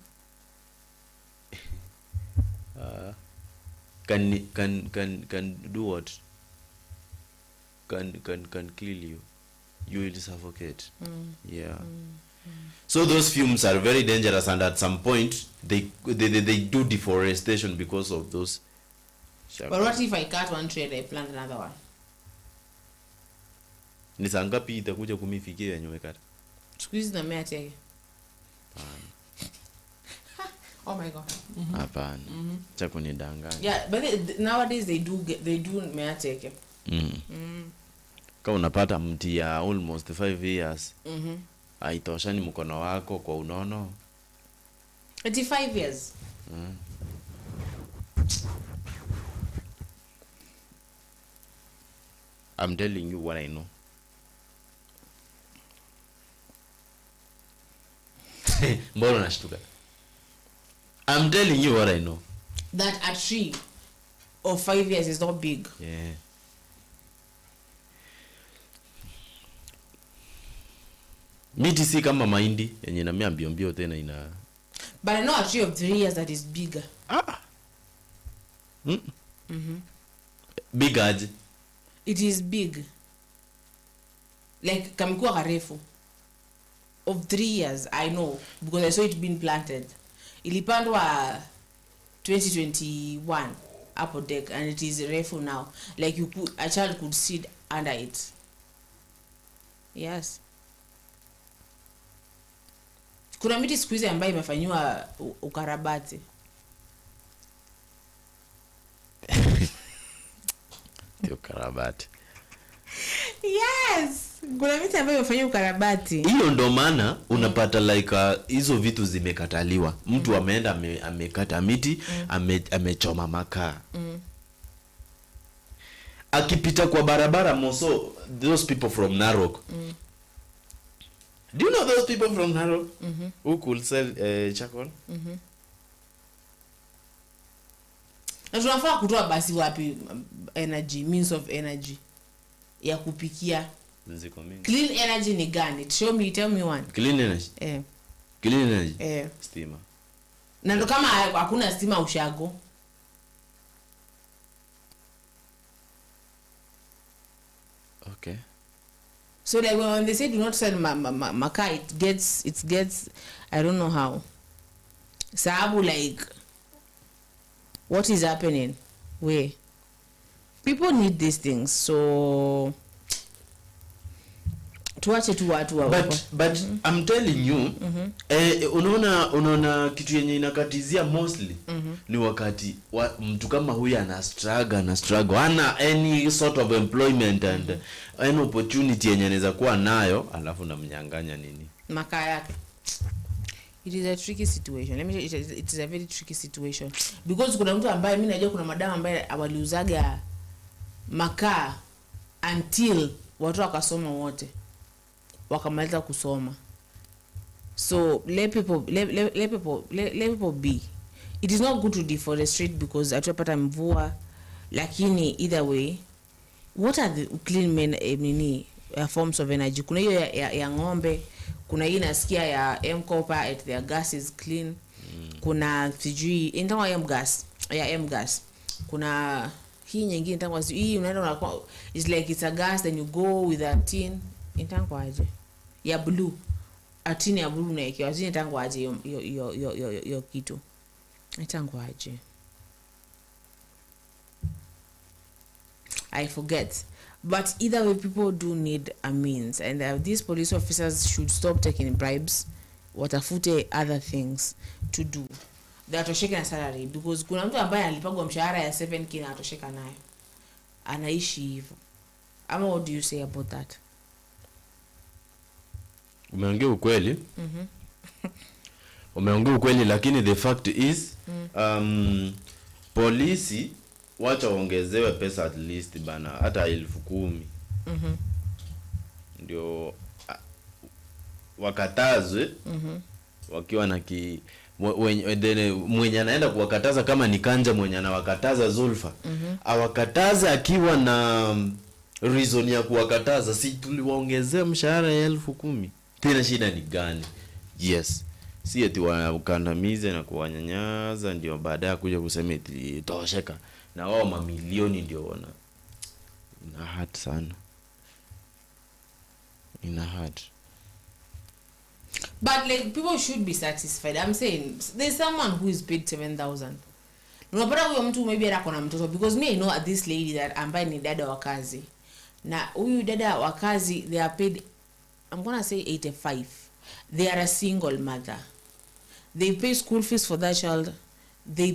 do what? Can kill you. You will suffocate. Yeah. So those fumes are very dangerous, and at some point they do deforestation because of those. But what if I cut one tree and I plant another one? Ni saa ngapi itakuja kumifikia yenyewe kata? Squeeze na mea tege. Oh my god. Hapana. Cha kunidanganya. Yeah, but nowadays they do mea tege. Kama unapata mti ya almost 5 years. Haitoshani mkono wako kwa unono. 85 years. I'm telling you what I know. Mbona unashtuka? I'm telling you what I know. That a tree of 5 years is not big. Yeah. Miti si kama mahindi yenye inamea mbio mbio tena ina. But I know a tree of 3 years that is bigger. Big aje. It is big. Like kamekuwa karefu of 3 years, I know, because I saw it being planted. Ilipandwa 2021 upper deck, and it is refu now. Like a child could sit under it. Yes. Kuna miti siku hizi ambayo imefanywa ukarabati. Ukarabati. Yes. Kuna miti ambayo imefanywa ukarabati. Hiyo ndo maana unapata like hizo vitu zimekataliwa. Mtu ameenda amekata miti, amechoma makaa. Akipita kwa barabara moso, those people from Narok. Do you know those people from Narok who could sell charcoal? Na tunafaa kutoa basi wapi energy, means of energy ya kupikia? Ziko mingi. Clean energy ni gani? Tell me one. Clean energy. Clean energy. Stima. Na ndo kama hakuna stima ushago. Okay. So like when they say do not sell makaa, it gets I don't know how. Sababu like what is happening? Where people need these things, so tuache tu watu wa but I'm telling you unaona kitu yenye inakatizia mostly ni wakati mtu kama huyu ana struggle hana any sort of employment and any opportunity yenye anaweza kuwa nayo, alafu namnyang'anya nini makaa yake. It is a tricky situation. It is a very tricky situation, because kuna mtu ambaye mimi najua, kuna madam ambaye awaliuzaga makaa until watu wakasoma wote wakamaliza kusoma. So let people be. It is not good to deforestate because atupata mvua, lakini either way, what are the clean forms of energy? Kuna hiyo ya ng'ombe, kuna hii nasikia ya M-Copper at their gas is clean. Kuna sijui intawa M-gas. Kuna hii nyingine intawa hii unaenda it's like it's a gas, then you go with a tin intawa aje ya blue, a tin ya blue na yake wazini intawa aje yo kitu intawa aje, I forget. But either way, people do need a means, and these police officers should stop taking bribes, watafute other things to do. They atosheke na salary, because kuna mtu ambaye alipagwa mshahara ya 7K na atosheka nayo, anaishi hivyo. Ama what do you say about that? Umeongea ukweli. Umeongea ukweli, lakini the fact is polisi wacha ongezewe pesa at least bana, hata 10,000. Ndio wakatazwe wakiwa na mwenye anaenda kuwakataza, kama ni Kanja mwenye anawakataza Zulfa, awakataze akiwa na reason ya kuwakataza. Si tuliwaongezea mshahara ya 10,000, tena shida ni gani? Yes, si eti wakandamize na kuwanyanyaza ndio baadaye kuja kusema eti tosheka, na wao mamilioni ndio wana ina hard sana, ina hard. But like people should be satisfied. I'm saying there's someone who is paid 7,000. Unapata huyo mtu maybe ako na mtoto, because me I know this lady that ambaye ni dada wa kazi, na huyu dada wa kazi they are paid, I'm gonna say 85. They are a single mother. They pay school fees for that child. They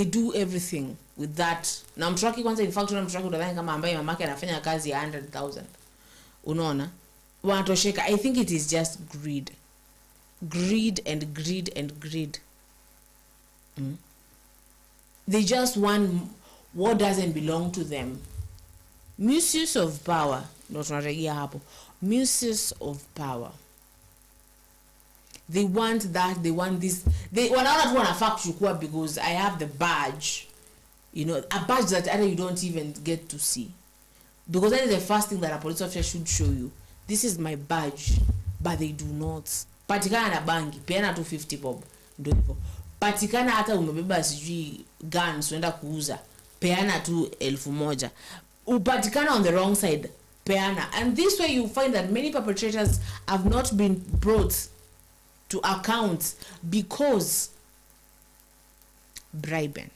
do everything with that. Na mtraki kwanza, in fact mtraki utadhani kama ambaye mamake anafanya kazi ya 100,000. Unaona? Wanatosheka. I think it is just greed. Greed. They just want what doesn't belong to them. Misuse of power. Ndio tunarejea hapo. Misuse of power. They want that, they want this. They wanaona tu wanafaa kuchukua because I have the badge. You know, a badge that either you don't even get to see. Because that is the first thing that a police officer should show you. This is my badge, but they do not. Patikana na bangi, peana tu 50 bob. Ndio hivyo. patikana hata umebeba sijui guns unaenda kuuza, peana tu 1,000. Upatikana on the wrong side, peana. And this way you find that many perpetrators have not been brought to account because bribes.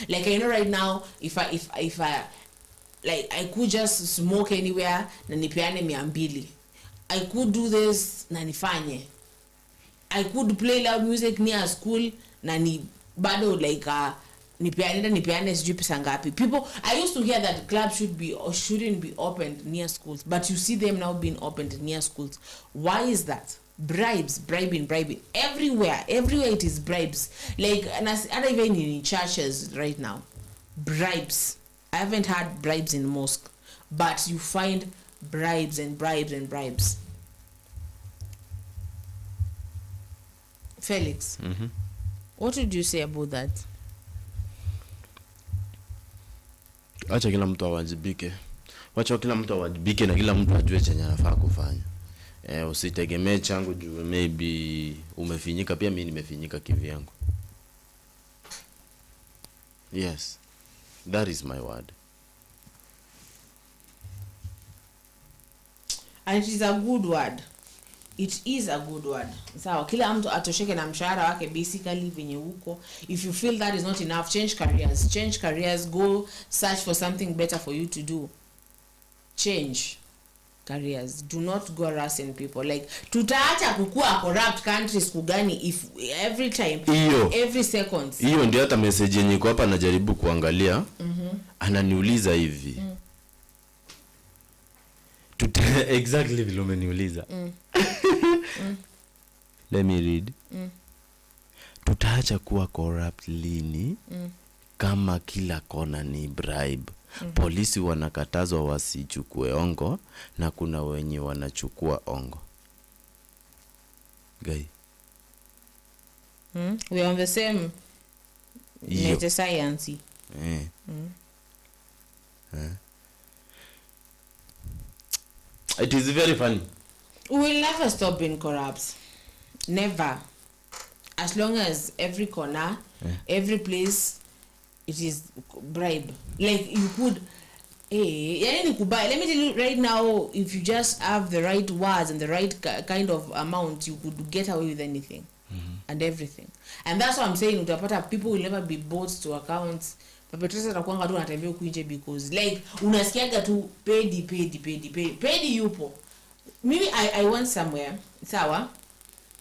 Like I know right now, if I like I could just smoke anywhere na nipeane 200. I could do this na nifanye. I could play loud music near school na ni bado like nipeane sijui pesa ngapi. People, I used to hear that clubs should be or shouldn't be opened near schools, but you see them now being opened near schools. Why is that? Bribing everywhere it is bribes. Like, and not even in churches right now, bribes. I haven't had bribes in mosque, but you find bribes. Felix, what would you say about that? Acha kila mtu awajibike. Wacha kila mtu awajibike na kila mtu ajue chenye anafaa kufanya. Usitegemee changu juu maybe umefinyika, pia mimi nimefinyika kivyangu. Yes, that is my word. And it is a good word. It is a good word. Sawa, kila mtu atosheke na mshahara wake basically venye huko. If you feel that is not enough, change careers, go search for something better for you to do. Change careers. Do not go harassing people. Like, tutaacha kukua corrupt countries kugani if every time, every second. Hiyo ndio hata message yenye iko hapa najaribu kuangalia. Ananiuliza hivi. Exactly vile umeniuliza. Let me read. Tutaacha kuwa corrupt lini kama kila kona ni bribe. Polisi wanakatazwa wasichukue ongo na kuna wenye wanachukua ongo. Guy. We are on the same meta science. It is very funny. We will never stop being corrupt. Never. As long as every corner, every place, it is bribe. Like you could, let me tell you right now, if you just have the right words and the right kind of amount, you could get away with anything and everything. And that's what I'm saying. Utapata people will never be bought to accounts. Perpetrators atakuanga tu anatembea huku nje because like unasikiaga tu pedi yupo. Maybe I went somewhere, sawa,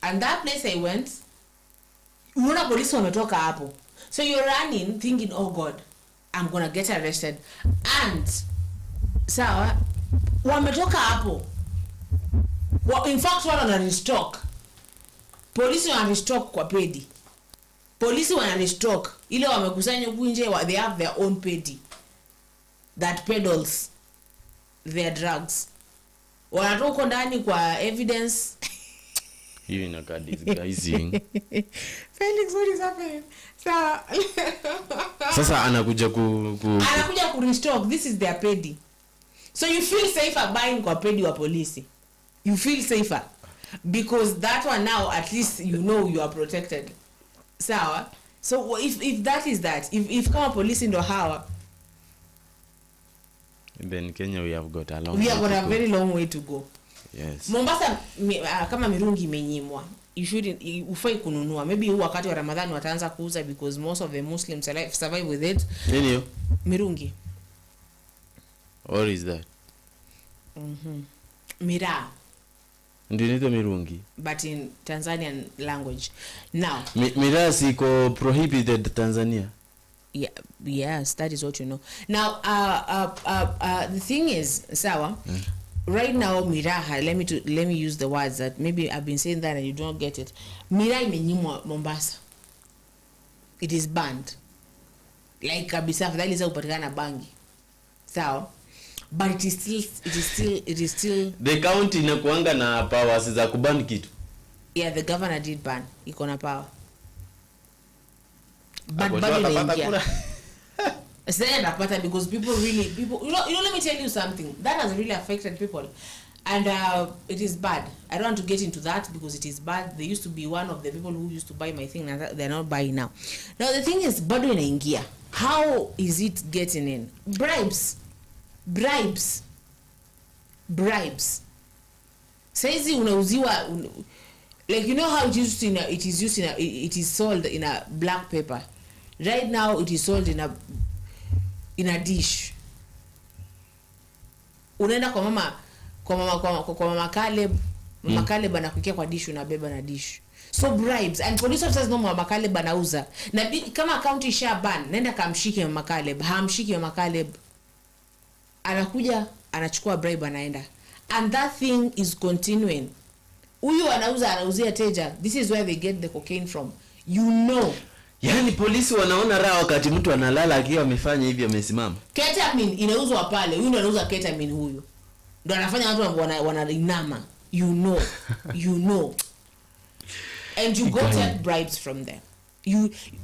and that place I went, unaona polisi wametoka hapo. So you're running thinking, oh God, I'm gonna get arrested. And sawa, wametoka hapo. In fact, wana restock. Polisi wana restock kwa pedi. Polisi wana restock. Ile wamekusanya huku nje, they have their own pedi that peddles their drugs. Wanatoka ndani kwa evidence. Hiyo inakaa disguising. Felix, what is happening? Sasa anakuja ku restock. This is their pedi. So you feel safer buying kwa pedi wa polisi. You feel safer because that one now at least you know you are protected. Sawa. So if that is that, if kama polisi ndo hawa, then Kenya we have got a very long way to go. Yes. Mombasa kama mirungi imenyimwa, ufai kununua. Maybe wakati wa Ramadhani wataanza kuuza because most of the Muslims survive with it. Nini? Mirungi. What is that? Miraa. Ndio inaitwa mirungi. But in Tanzanian language. Now. Miraa siko prohibited Tanzania. Yeah, yes, that is what you know. Now, the thing is, sawa, right now, Miraha, let me use the words that maybe I've been saying that and you don't get it. Miraa imenyimwa Mombasa. It is banned. Like kabisa, afadhali za upatikana bangi. Sawa. But it is still the county inakuanga na powers za kuban kitu. Yeah, the governor did ban. Iko na power. But inaingia. Because people, let me tell you something that has really affected people. And it is bad. I don't want to get into that because it is bad. They used to be one of the people who used to buy my thing, and they're not buying now. Now the thing is, bado inaingia. How is it getting in? Bribes. Saizi unauziwa, like, you know how it is sold in a black paper. Right now it is sold in a dish. Unaenda kwa mama Caleb, mama Caleb anakukia kwa dish, unabeba na dish. So bribes, and police officers know mama Caleb anauza. Na kama account isha ban, nenda kamshike mama Caleb, hamshiki mama Caleb. Anakuja, anachukua bribe, anaenda. And that thing is continuing. Huyu anauzia teja. This is where they get the cocaine from. You know. Yani polisi wanaona raha wakati mtu analala akiwa amefanya hivi amesimama. Ketamine inauzwa pale. Huyu ndo anauza ketamine huyu. Ndo anafanya watu wanainama. You know. And you go take bribes from them.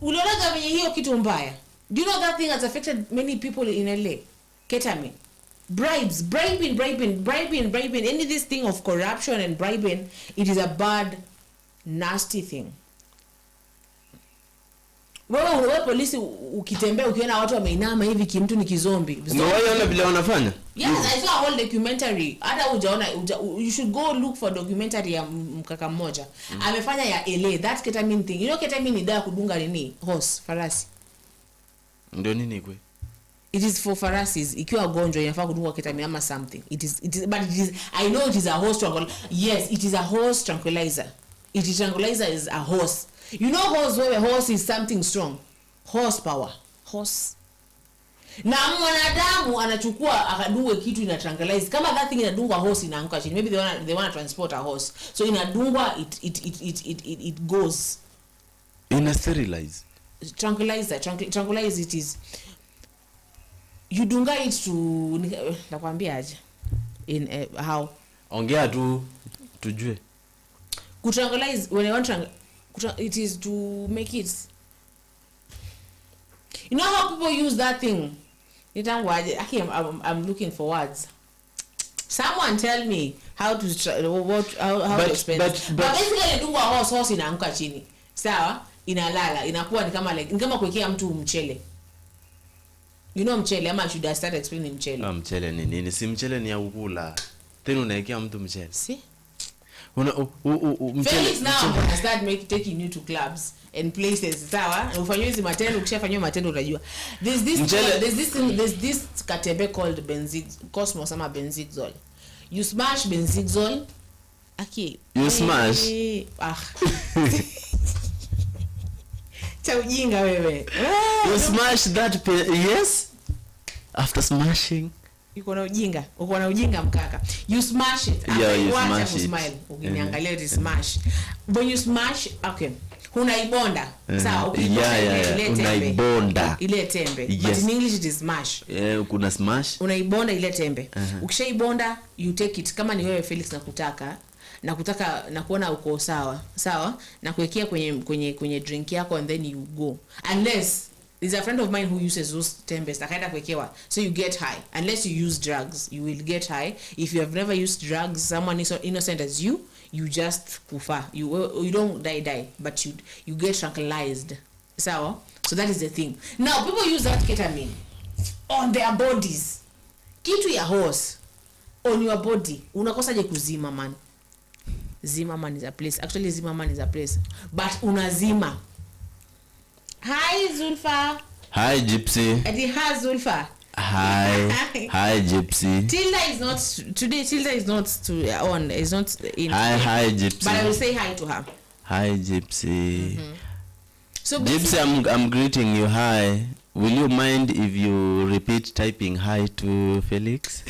Unaona venye hiyo kitu mbaya. Do you know that thing has affected many people in LA? Ketamine. Bribes, bribing. Any this thing of corruption and bribing, it is a bad, nasty thing. Wewe polisi ukitembea ukiona watu wameinama hivi kimtu ni kizombi. Umewaona vile wanafanya? Yes, I saw a whole documentary. Hata you should go look for documentary ya mkaka mmoja. Amefanya ya LA, that ketamine thing. You know ketamine ni dawa kudunga nini? Horse, farasi. Ndio nini kwe? It is for pharases. Ikiwa gonjwa inafaa kudungwa ketamine ama something. But it is, I know it is a horse tranquilizer. Yes, it is a horse tranquilizer. It is tranquilizer is a horse. You know horse is something strong. Horsepower. Horse. Na mwanadamu anachukua akadungwe kitu ina tranquilize. Kama that thing inadungwa horse inaanguka chini. Maybe they want to transport a horse. So inadungwa it goes. Ina sterilize. Tranquilize it is. You dunga it to nakwambia aje in how ongea tu tujue kutranquilize when I want it is to make it, you know how people use that thing. I'm looking for words. Someone tell me how to how to explain. But basically dunga horse inaanguka chini, sawa, inalala, inakuwa ni kama kuwekea mtu mchele. You know mchele, ama should I start explaining mchele? Mchele ni nini? Si mchele ni ya kukula. Tena unaekea mtu mchele. See? Mchele. Felix now I'm gonna start taking you to clubs and places. Sawa? Ufanywe hizi matendo, ukishafanywa matendo unajua. There's this katembe called Cosmos ama benzixol. You smash benzixol. Okay. You smash? Ujinga wewe. You smash that yes? After smashing uko na ujinga mkaka. You smash it. Yeah, you smash it. Smile. Ukiniangalia it smash. When you smash, okay. Unaibonda. Sawa, unaibonda ile tembe. Yes. But in English it is smash. Kuna smash. Unaibonda ile tembe. Ukishaibonda you take it. Kama ni wewe Felix nakutaka na kuona uko sawa na kuwekea kwenye drink yako and then you go, unless there's a friend of mine who uses those tembes akaenda kuwekewa, so you get high. Unless you use drugs you will get high. If you have never used drugs, someone is innocent as you just kufa, you don't die, but you get tranquilized, sawa. So that is the thing. Now people use that ketamine on their bodies. Kitu ya horse on your body unakosaje kuzima man? Zimmerman is a place. Actually, Zimmerman is a place. But unazima. Hi, Zulfa. Hi, Gypsy. Hi, Zulfa. Hi, Gypsy. Tilda is not today. Tilda is not on. Is not in. Hi, Gypsy. But I will say hi to her. Hi, Gypsy. So Gypsy, I'm greeting you. Hi. Will you mind if you repeat typing hi to Felix?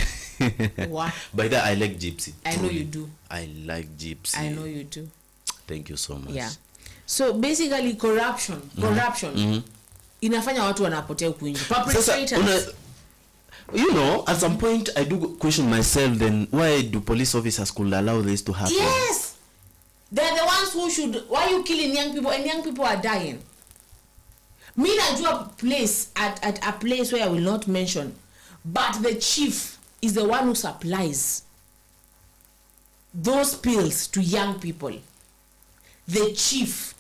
What? By that I like Gypsy. I know you do. I like Gypsy. I know you do. Thank you so much. Yeah. So basically corruption inafanya watu wanapotea huku nje. Perpetrators. You know, at some point I do question myself, then why do police officers could allow this to happen? Yes. They're the ones who should. Why are you killing young people and young people are dying? Me najua place at a place where I will not mention, but the chief is the one who supplies those pills to young people. The chief.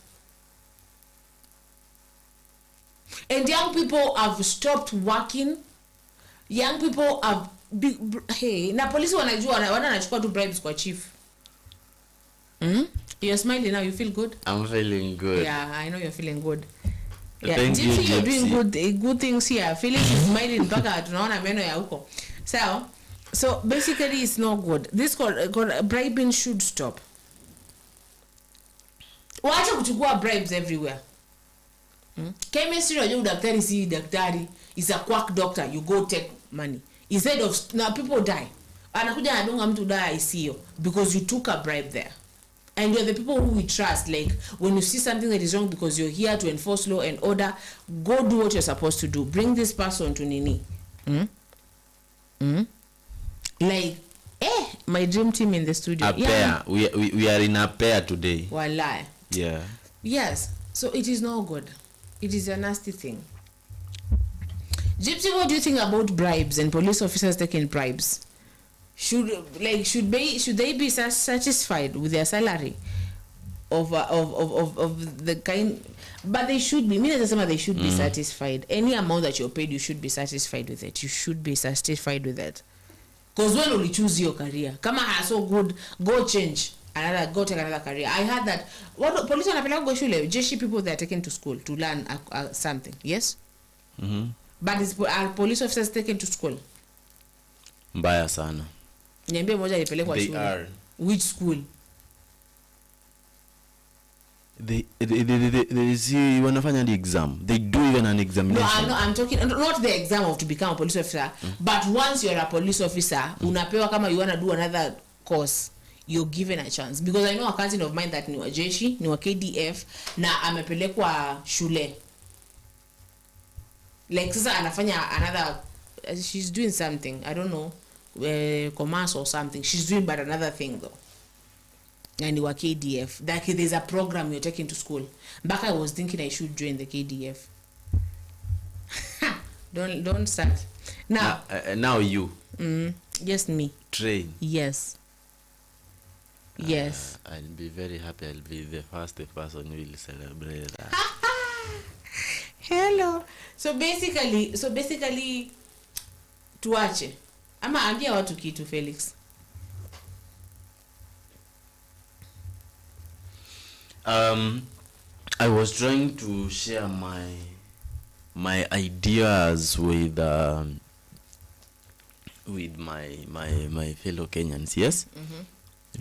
And young people have stopped working. Young people have hey, na polisi wanajua wanachukua tu bribes kwa chief. You're smiling now, you feel good? I'm feeling good. Yeah, I know you're feeling good. Yeah, Thank you, you're doing Gypsy. good things here. Felix is smiling mpaka tunaona meno ya huko. So basically it's not good. This bribing should stop. Waache kuchukua bribes everywhere. Chemistry unajua daktari si daktari, is a quack doctor, you go take money. Instead of now people die. Anakuja anadunga mtu die ICU because you took a bribe there. And you're the people who we trust. Like when you see something that is wrong because you're here to enforce law and order, go do what you're supposed to do. Bring this person to Nini. Like, my dream team in the studio. A pair. We are in a pair today. Wallah. Yeah. Yes. So it is not good. It is a nasty thing. Gypsy, what do you think about bribes and police officers taking bribes? Should they be satisfied with their salary of the kind? But they should be. They should be satisfied. Any amount that you're paid, you should be satisfied with it. You should be satisfied with it. Because when will you choose your career? Come on, so good. Go change another. Go take another career. I heard that what police wanapeleka go shule. Jeshi people they are taken to school to learn something. Yes. But are police officers taken to school? Mbaya sana. Niambie moja alipelekwa shule. They are. Which school? They see wanafanya the exam. They do even an examination. No, I'm talking not the exam of to become a police officer, but once you're a police officer, unapewa kama you want to do another course, you're given a chance. Because I know a cousin of mine that ni wa jeshi, ni wa KDF na amepelekwa shule. Like sasa anafanya another, she's doing something, I don't know, commerce or something. She's doing but another thing though. And you are KDF. Like there's a program you're taking to school. Back I was thinking I should join the KDF. Don't start. Now you. Yes, me. Train. Yes. Yes. I'll be very happy. I'll be the first person who will celebrate that. Hello. So basically tuache. Ama ambia watu kitu Felix. I was trying to share my ideas with my fellow Kenyans. Yes.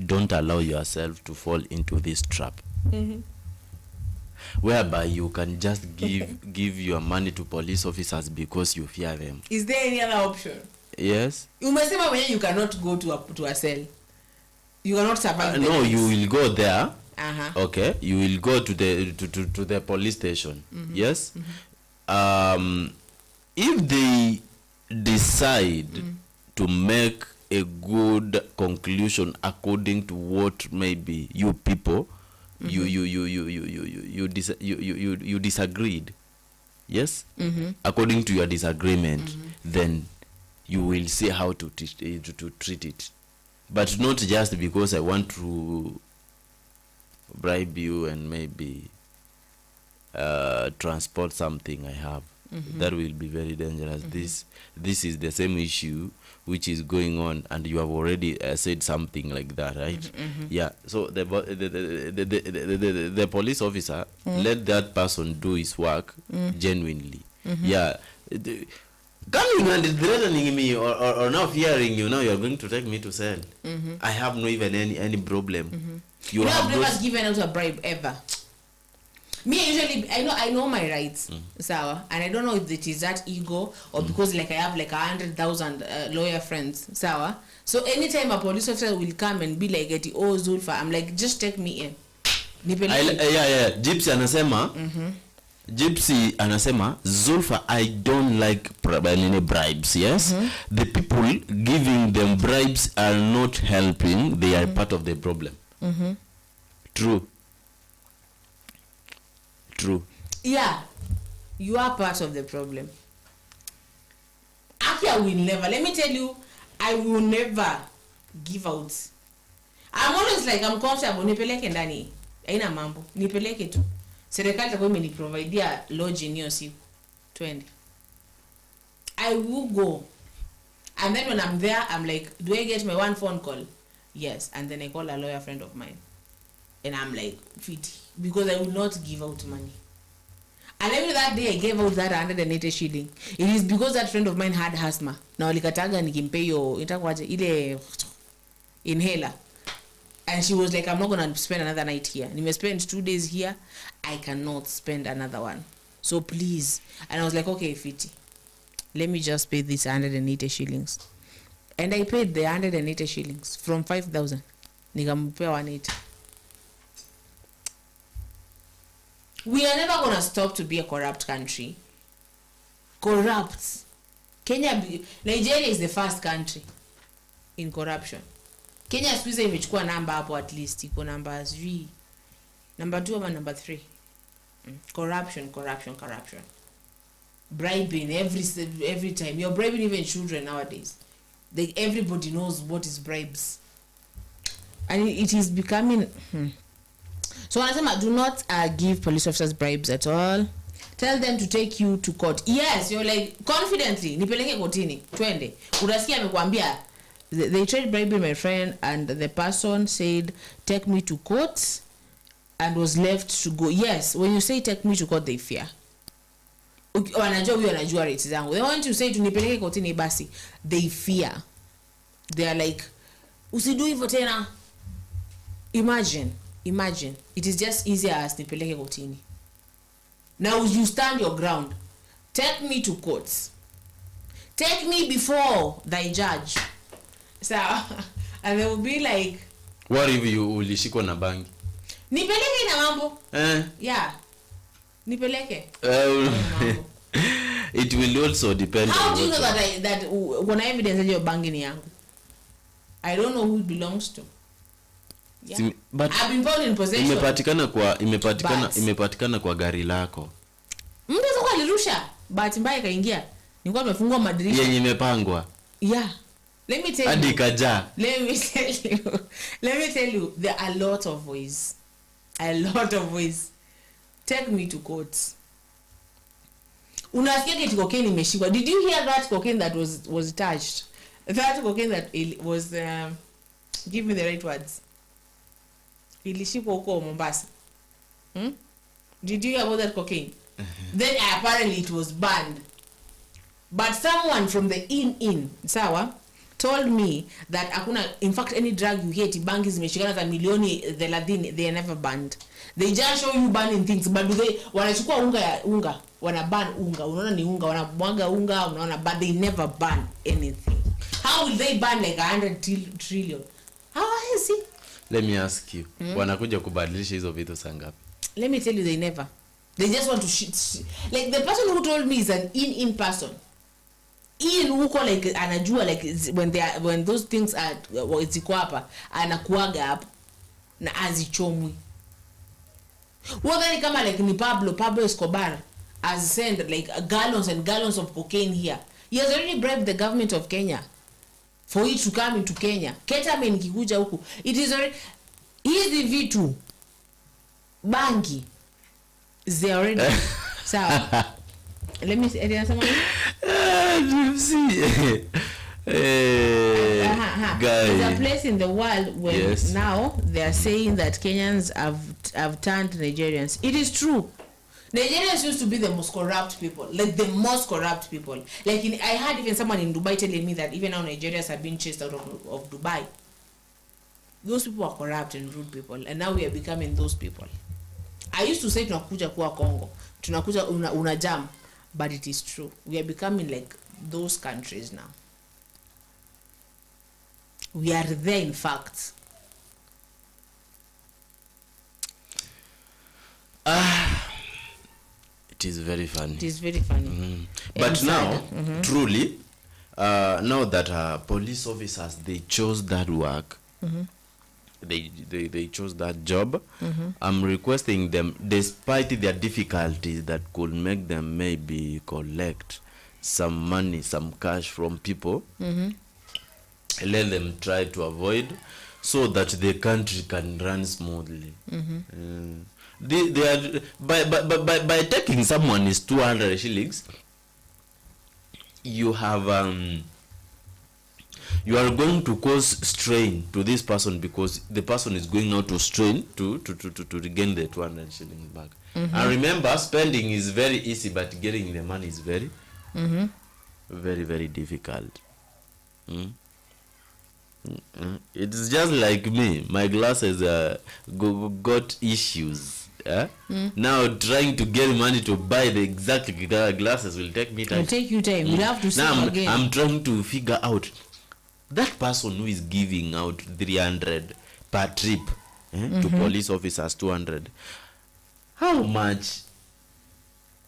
Don't allow yourself to fall into this trap. Whereby you can just give your money to police officers because you fear them. Is there any other option? Yes. Umesema when you cannot go to a cell. You cannot survive. No, you will go there. Okay. You will go to the police station. Yes. If they decide to make a good conclusion according to what maybe you people you disagreed, yes, according to your disagreement, then you will see how to treat it, but not just because I want to bribe you and maybe transport something I have. That will be very dangerous. This is the same issue which is going on, and you have already said something like that, right? Yeah. So the police officer, let that person do his work genuinely. Yeah. Coming and threatening me or now fearing you, now you are going to take me to cell. I have no even any problem. You have never given out a bribe ever. Me usually I know my rights, sawa, and I don't know if it is that ego or because like I have like 100,000 lawyer friends, sawa. So anytime a police officer will come and be like, "Oh Zulfa," I'm like, just take me in. Yeah. Gypsy anasema, Zulfa, I don't like any bribes. Yes, the people giving them bribes are not helping; they are part of the problem. True. Yeah, you are part of the problem. Actually, I will never. Let me tell you, I will never give out. I'm always like I'm comfortable, nipeleke ndani. Haina mambo, nipeleke tu. Serikali itakuwa imeniprovidea lodging hiyo siku. 20. I will go. And then when I'm there, I'm like, do I get my one phone call? Yes. And then I call a lawyer friend of mine. And I'm like, fit. Because I will not give out money. And every that day I gave out that 180 shilling. It is because that friend of mine had asthma. Na walikataga nikimpe hiyo itakuwaje ile inhaler. And she was like, I'm not going to spend another night here. Nime spend 2 days here. I cannot spend another one. So please. And I was like, okay, fiti. Let me just pay this 180 shillings. And I paid the 180 shillings from 5,000. Nikampea 180. We are never going to stop to be a corrupt country. Corrupt. Nigeria is the first country in corruption. Kenya squeeze imechukua namba hapo, at least iko number 3. Number 2 or number 3. Corruption. Bribing every time. You're bribing even children nowadays. Everybody knows what is bribes. And it is becoming So wanasema do not give police officers bribes at all. Tell them to take you to court. Yes, you're like confidently nipeleke kotini twende. Unasikia amekwambia they tried bribing my friend and the person said take me to court and was left to go. Yes, when you say take me to court they fear. Wanajua huyo anajua rights zangu. They want to say tunipeleke kotini basi. They fear. They are like usidu hivyo tena. Imagine. It is just easier as nipeleke kotini. Now you stand your ground. Take me to court. Take me before thy judge. So, and they will be like, what if you ulishikwa na bangi? Nipeleke na mambo. Yeah. Nipeleke. It will also depend. How do you know that when evidence that your bangi ni yangu? I don't know who it belongs to. Yeah. But I've been found in possession. Imepatikana kwa gari lako. Mtu sasa alirusha, bahati mbaya kaingia. Nilikuwa nimefungua madirisha. Yenye imepangwa. Yeah. Let me tell you. Hadi kaja. Let me tell you, there are a lot of ways. Take me to court. Unasikia kitu cocaine imeshikwa. Did you hear that cocaine that was touched? That cocaine that was give me the right words. Ilishikwa huko Mombasa. Did you hear about that cocaine? Then apparently it was banned. But someone from the sawa told me that akuna, in fact any drug you hate bangi zimeshikana za milioni 30, they are never banned. They just show you banning things, but do they wanachukua unga wana ban unga, unaona ni unga, wanamwaga unga, unaona, but they never ban anything. How will they ban like 100 trillion? How is it? Let me ask you. Wanakuja kubadilisha hizo vitu sangapi? Let me tell you, they never. They just want to like the person who told me is an in person. Huko like anajua like when those things are ziko hapa anakuaga hapo na azichomwi. Whether kama like ni Pablo Escobar has sent like gallons and gallons of cocaine here. He has already bribed the government of Kenya for it to come into Kenya. Ketamine kikuja huku. It is already hizi vitu bangi they already so let me see there's a place in the world where now they are saying that Kenyans have turned Nigerians. It is true. Nigerians used to be the most corrupt people, like the most corrupt people. Like I had even someone in Dubai telling me that even now Nigerians have been chased out of Dubai. Those people are corrupt and rude people, and now we are becoming those people. I used to say tunakuja kuwa Congo, tunakuja una jam, but it is true. We are becoming like those countries now. We are there in fact. It is very funny. It is very funny. But now, truly, now that police officers, they chose that work, they chose that job, I'm requesting them, despite their difficulties that could make them maybe collect some money, some cash from people, let them try to avoid so that the country can run smoothly. They are by taking someone's 200 shillings, you have you are going to cause strain to this person, because the person is going now to strain to regain the 200 shillings back. And remember, spending is very easy, but getting the money is very very difficult. It's just like me. My glasses got issues. Now trying to get money to buy the exact glasses will take me time. It'll take you time. You'll have to see again. I'm trying to figure out that person who is giving out 300 per trip to police officers, 200. How much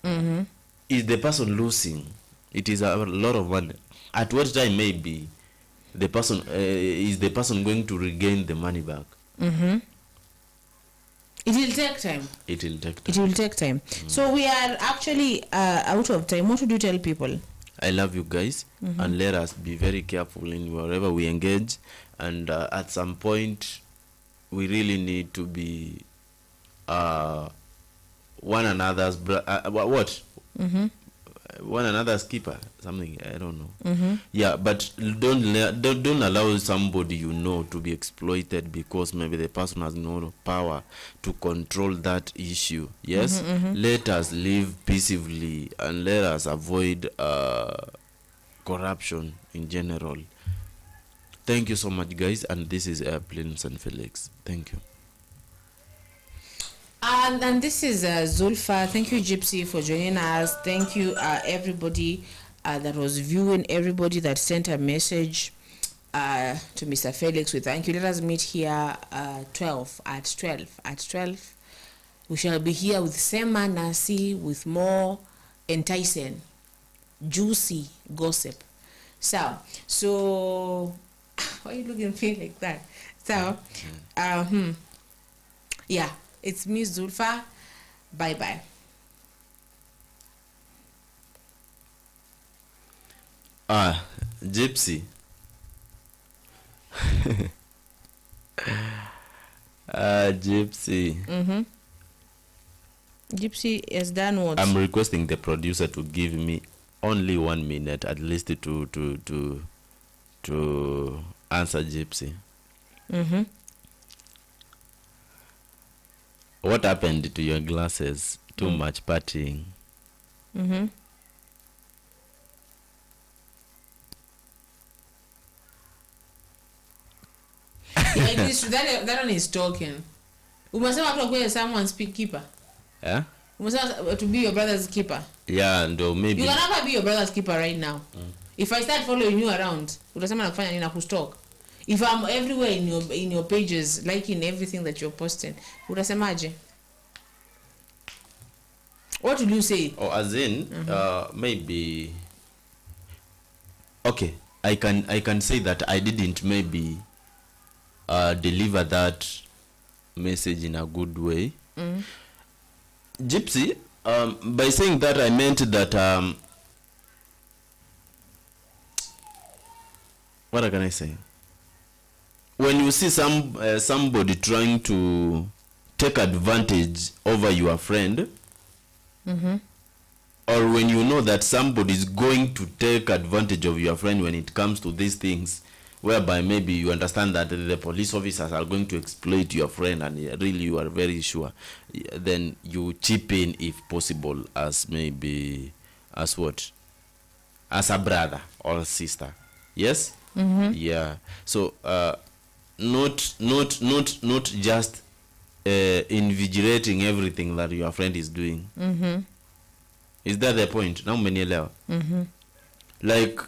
is the person losing? It is a lot of money. At what time maybe the person is the person going to regain the money back? It will take time. It will take time. It will take time. So we are actually out of time. What would you tell people? I love you guys, and let us be very careful in wherever we engage. And at some point, we really need to be one another's one another's keeper, something, I don't know. Yeah, but don't allow somebody to be exploited because maybe the person has no power to control that issue. Yes, let us live peacefully and let us avoid corruption in general. Thank you so much, guys, and this is Airplane St. Felix. Thank you. And this is Zulfa. Thank you, Gypsy, for joining us. Thank you, everybody that was viewing, everybody that sent a message to Mr. Felix. We thank you. Let us meet here at 12. We shall be here with Sema Nasi with more enticing, juicy gossip. So why are you looking at me like that? So, yeah. It's Miss Zulfa. Bye-bye. Gypsy. Gypsy. Gypsy has done what? I'm requesting the producer to give me only 1 minute at least to answer Gypsy. What happened to your glasses? Too much partying. Yeah, it is that one is talking. We must have to go someone speak keeper. Yeah? We must have to be your brother's keeper. Yeah, and maybe you can never be your brother's keeper right now. If I start following you around, utasema nakufanya nini na kustalk? If I'm everywhere in your pages, liking everything that you're posting, utasemaje? What will you say? Or as in, maybe. Okay, I can say that I didn't maybe deliver that message in a good way. Gypsy, by saying that I meant that what can I say? When you see somebody trying to take advantage over your friend, or when you know that somebody is going to take advantage of your friend when it comes to these things, whereby maybe you understand that the police officers are going to exploit your friend and really you are very sure, then you chip in if possible as maybe as what? As a brother or a sister. Yes? Yeah. So not just invigilating everything that your friend is doing. Is that the point? Now many level. Like,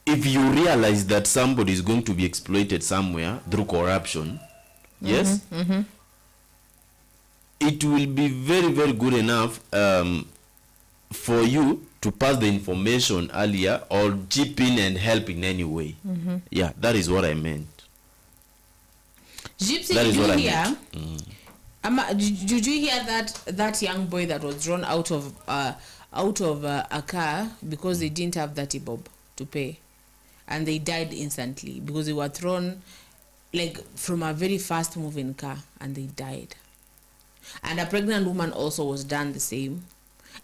if you realize that somebody is going to be exploited somewhere through corruption, yes, it will be very, very good enough for you to pass the information earlier or chip in and help in any way. Yeah, that is what I meant. Gypsy, did you hear? Did you hear that young boy that was thrown out of a car because they didn't have that bob to pay, and they died instantly because they were thrown like from a very fast moving car, and they died. And a pregnant woman also was done the same.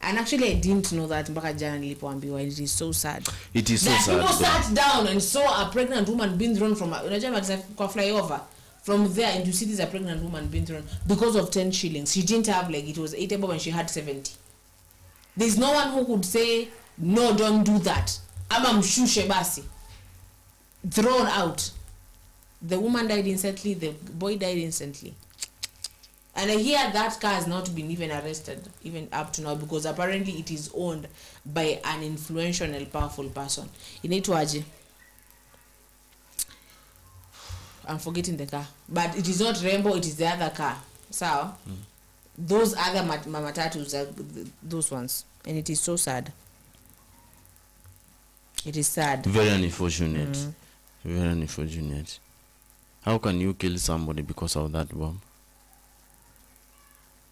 And actually, I didn't know that mpaka jana nilipoambiwa. It is so sad. It is so that sad. People sat down and saw a pregnant woman being thrown from a flyover. From there, and you see this a pregnant woman being thrown because of 10 shillings. She didn't have, like, it was 80 bob and she had 70. There's no one who could say, no, don't do that. Ama mshushe basi. Thrown out. The woman died instantly, the boy died instantly. And I hear that car has not been even arrested, even up to now, because apparently it is owned by an influential and powerful person. Inaitwaje? I'm forgetting the car. But it is not Rainbow, it is the other car. So, those other matatus are those ones. And it is so sad. It is sad. Very unfortunate. Very unfortunate. How can you kill somebody because of that bomb?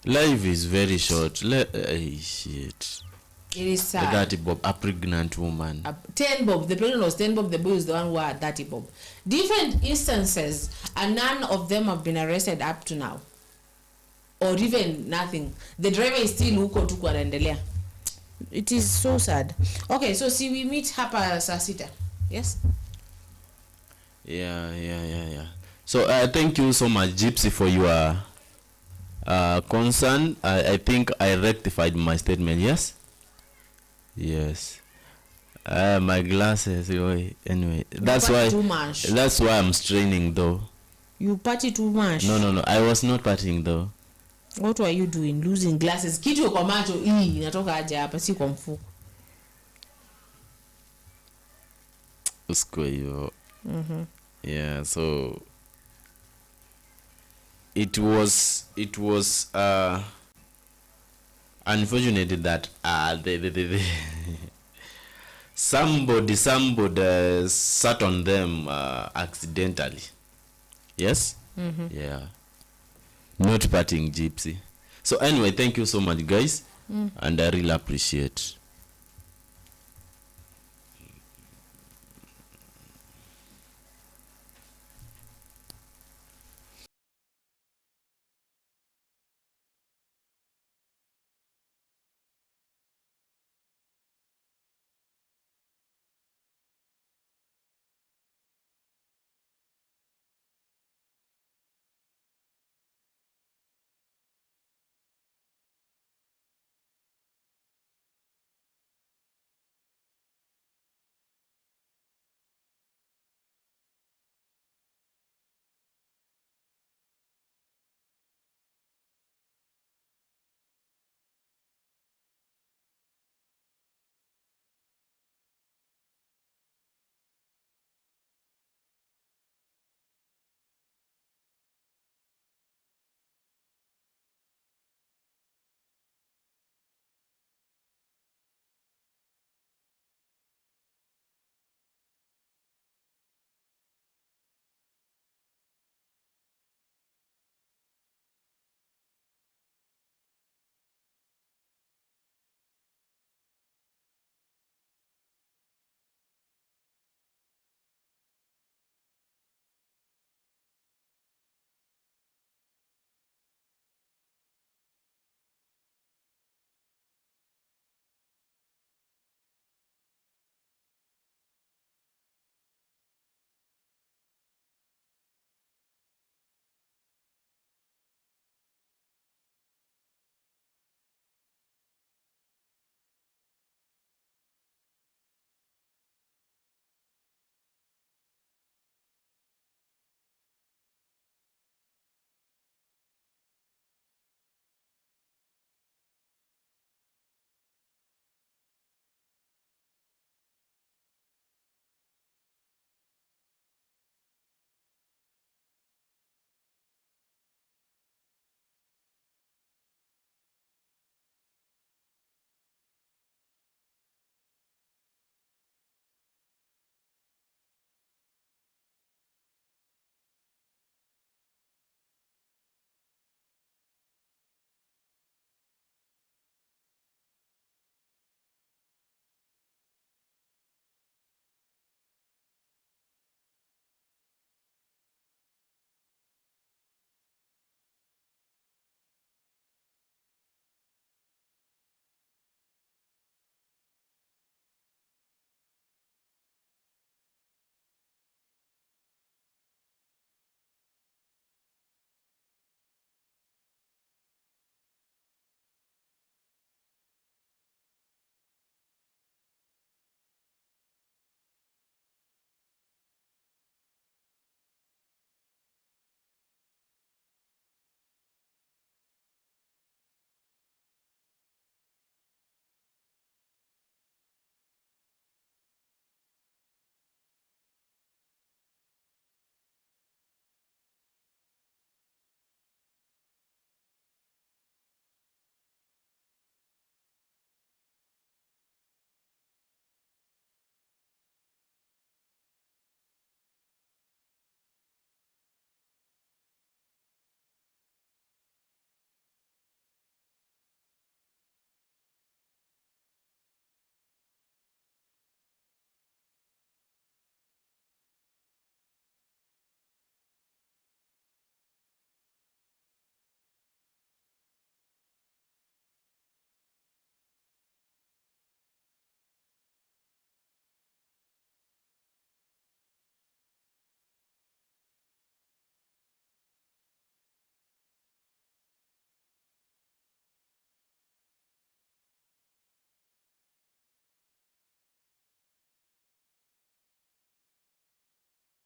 Life is very short. Shit. It is sad. A dirty bob, a pregnant woman. 10 bob. The pregnant was 10 bob. The boy is the one who had 30 bob. Different instances, and none of them have been arrested up to now, or even nothing. The driver is still huko tu kuendelea. It is so sad. Okay, so see, we meet hapa saa sita. Yes. Yeah. So thank you so much, Gypsy, for your concern. I think I rectified my statement. Yes. My glasses. Anyway, that's why I'm straining though. You party too much. No. I was not partying though. What were you doing? Losing glasses. Kitu kwa macho hii inatoka aje hapa, si kwa mfuko. Usko hiyo. Yeah, so it was unfortunate that somebody sat on them accidentally. Yes. Yeah, not partying, Gypsy. So anyway, thank you so much, guys, and I really appreciate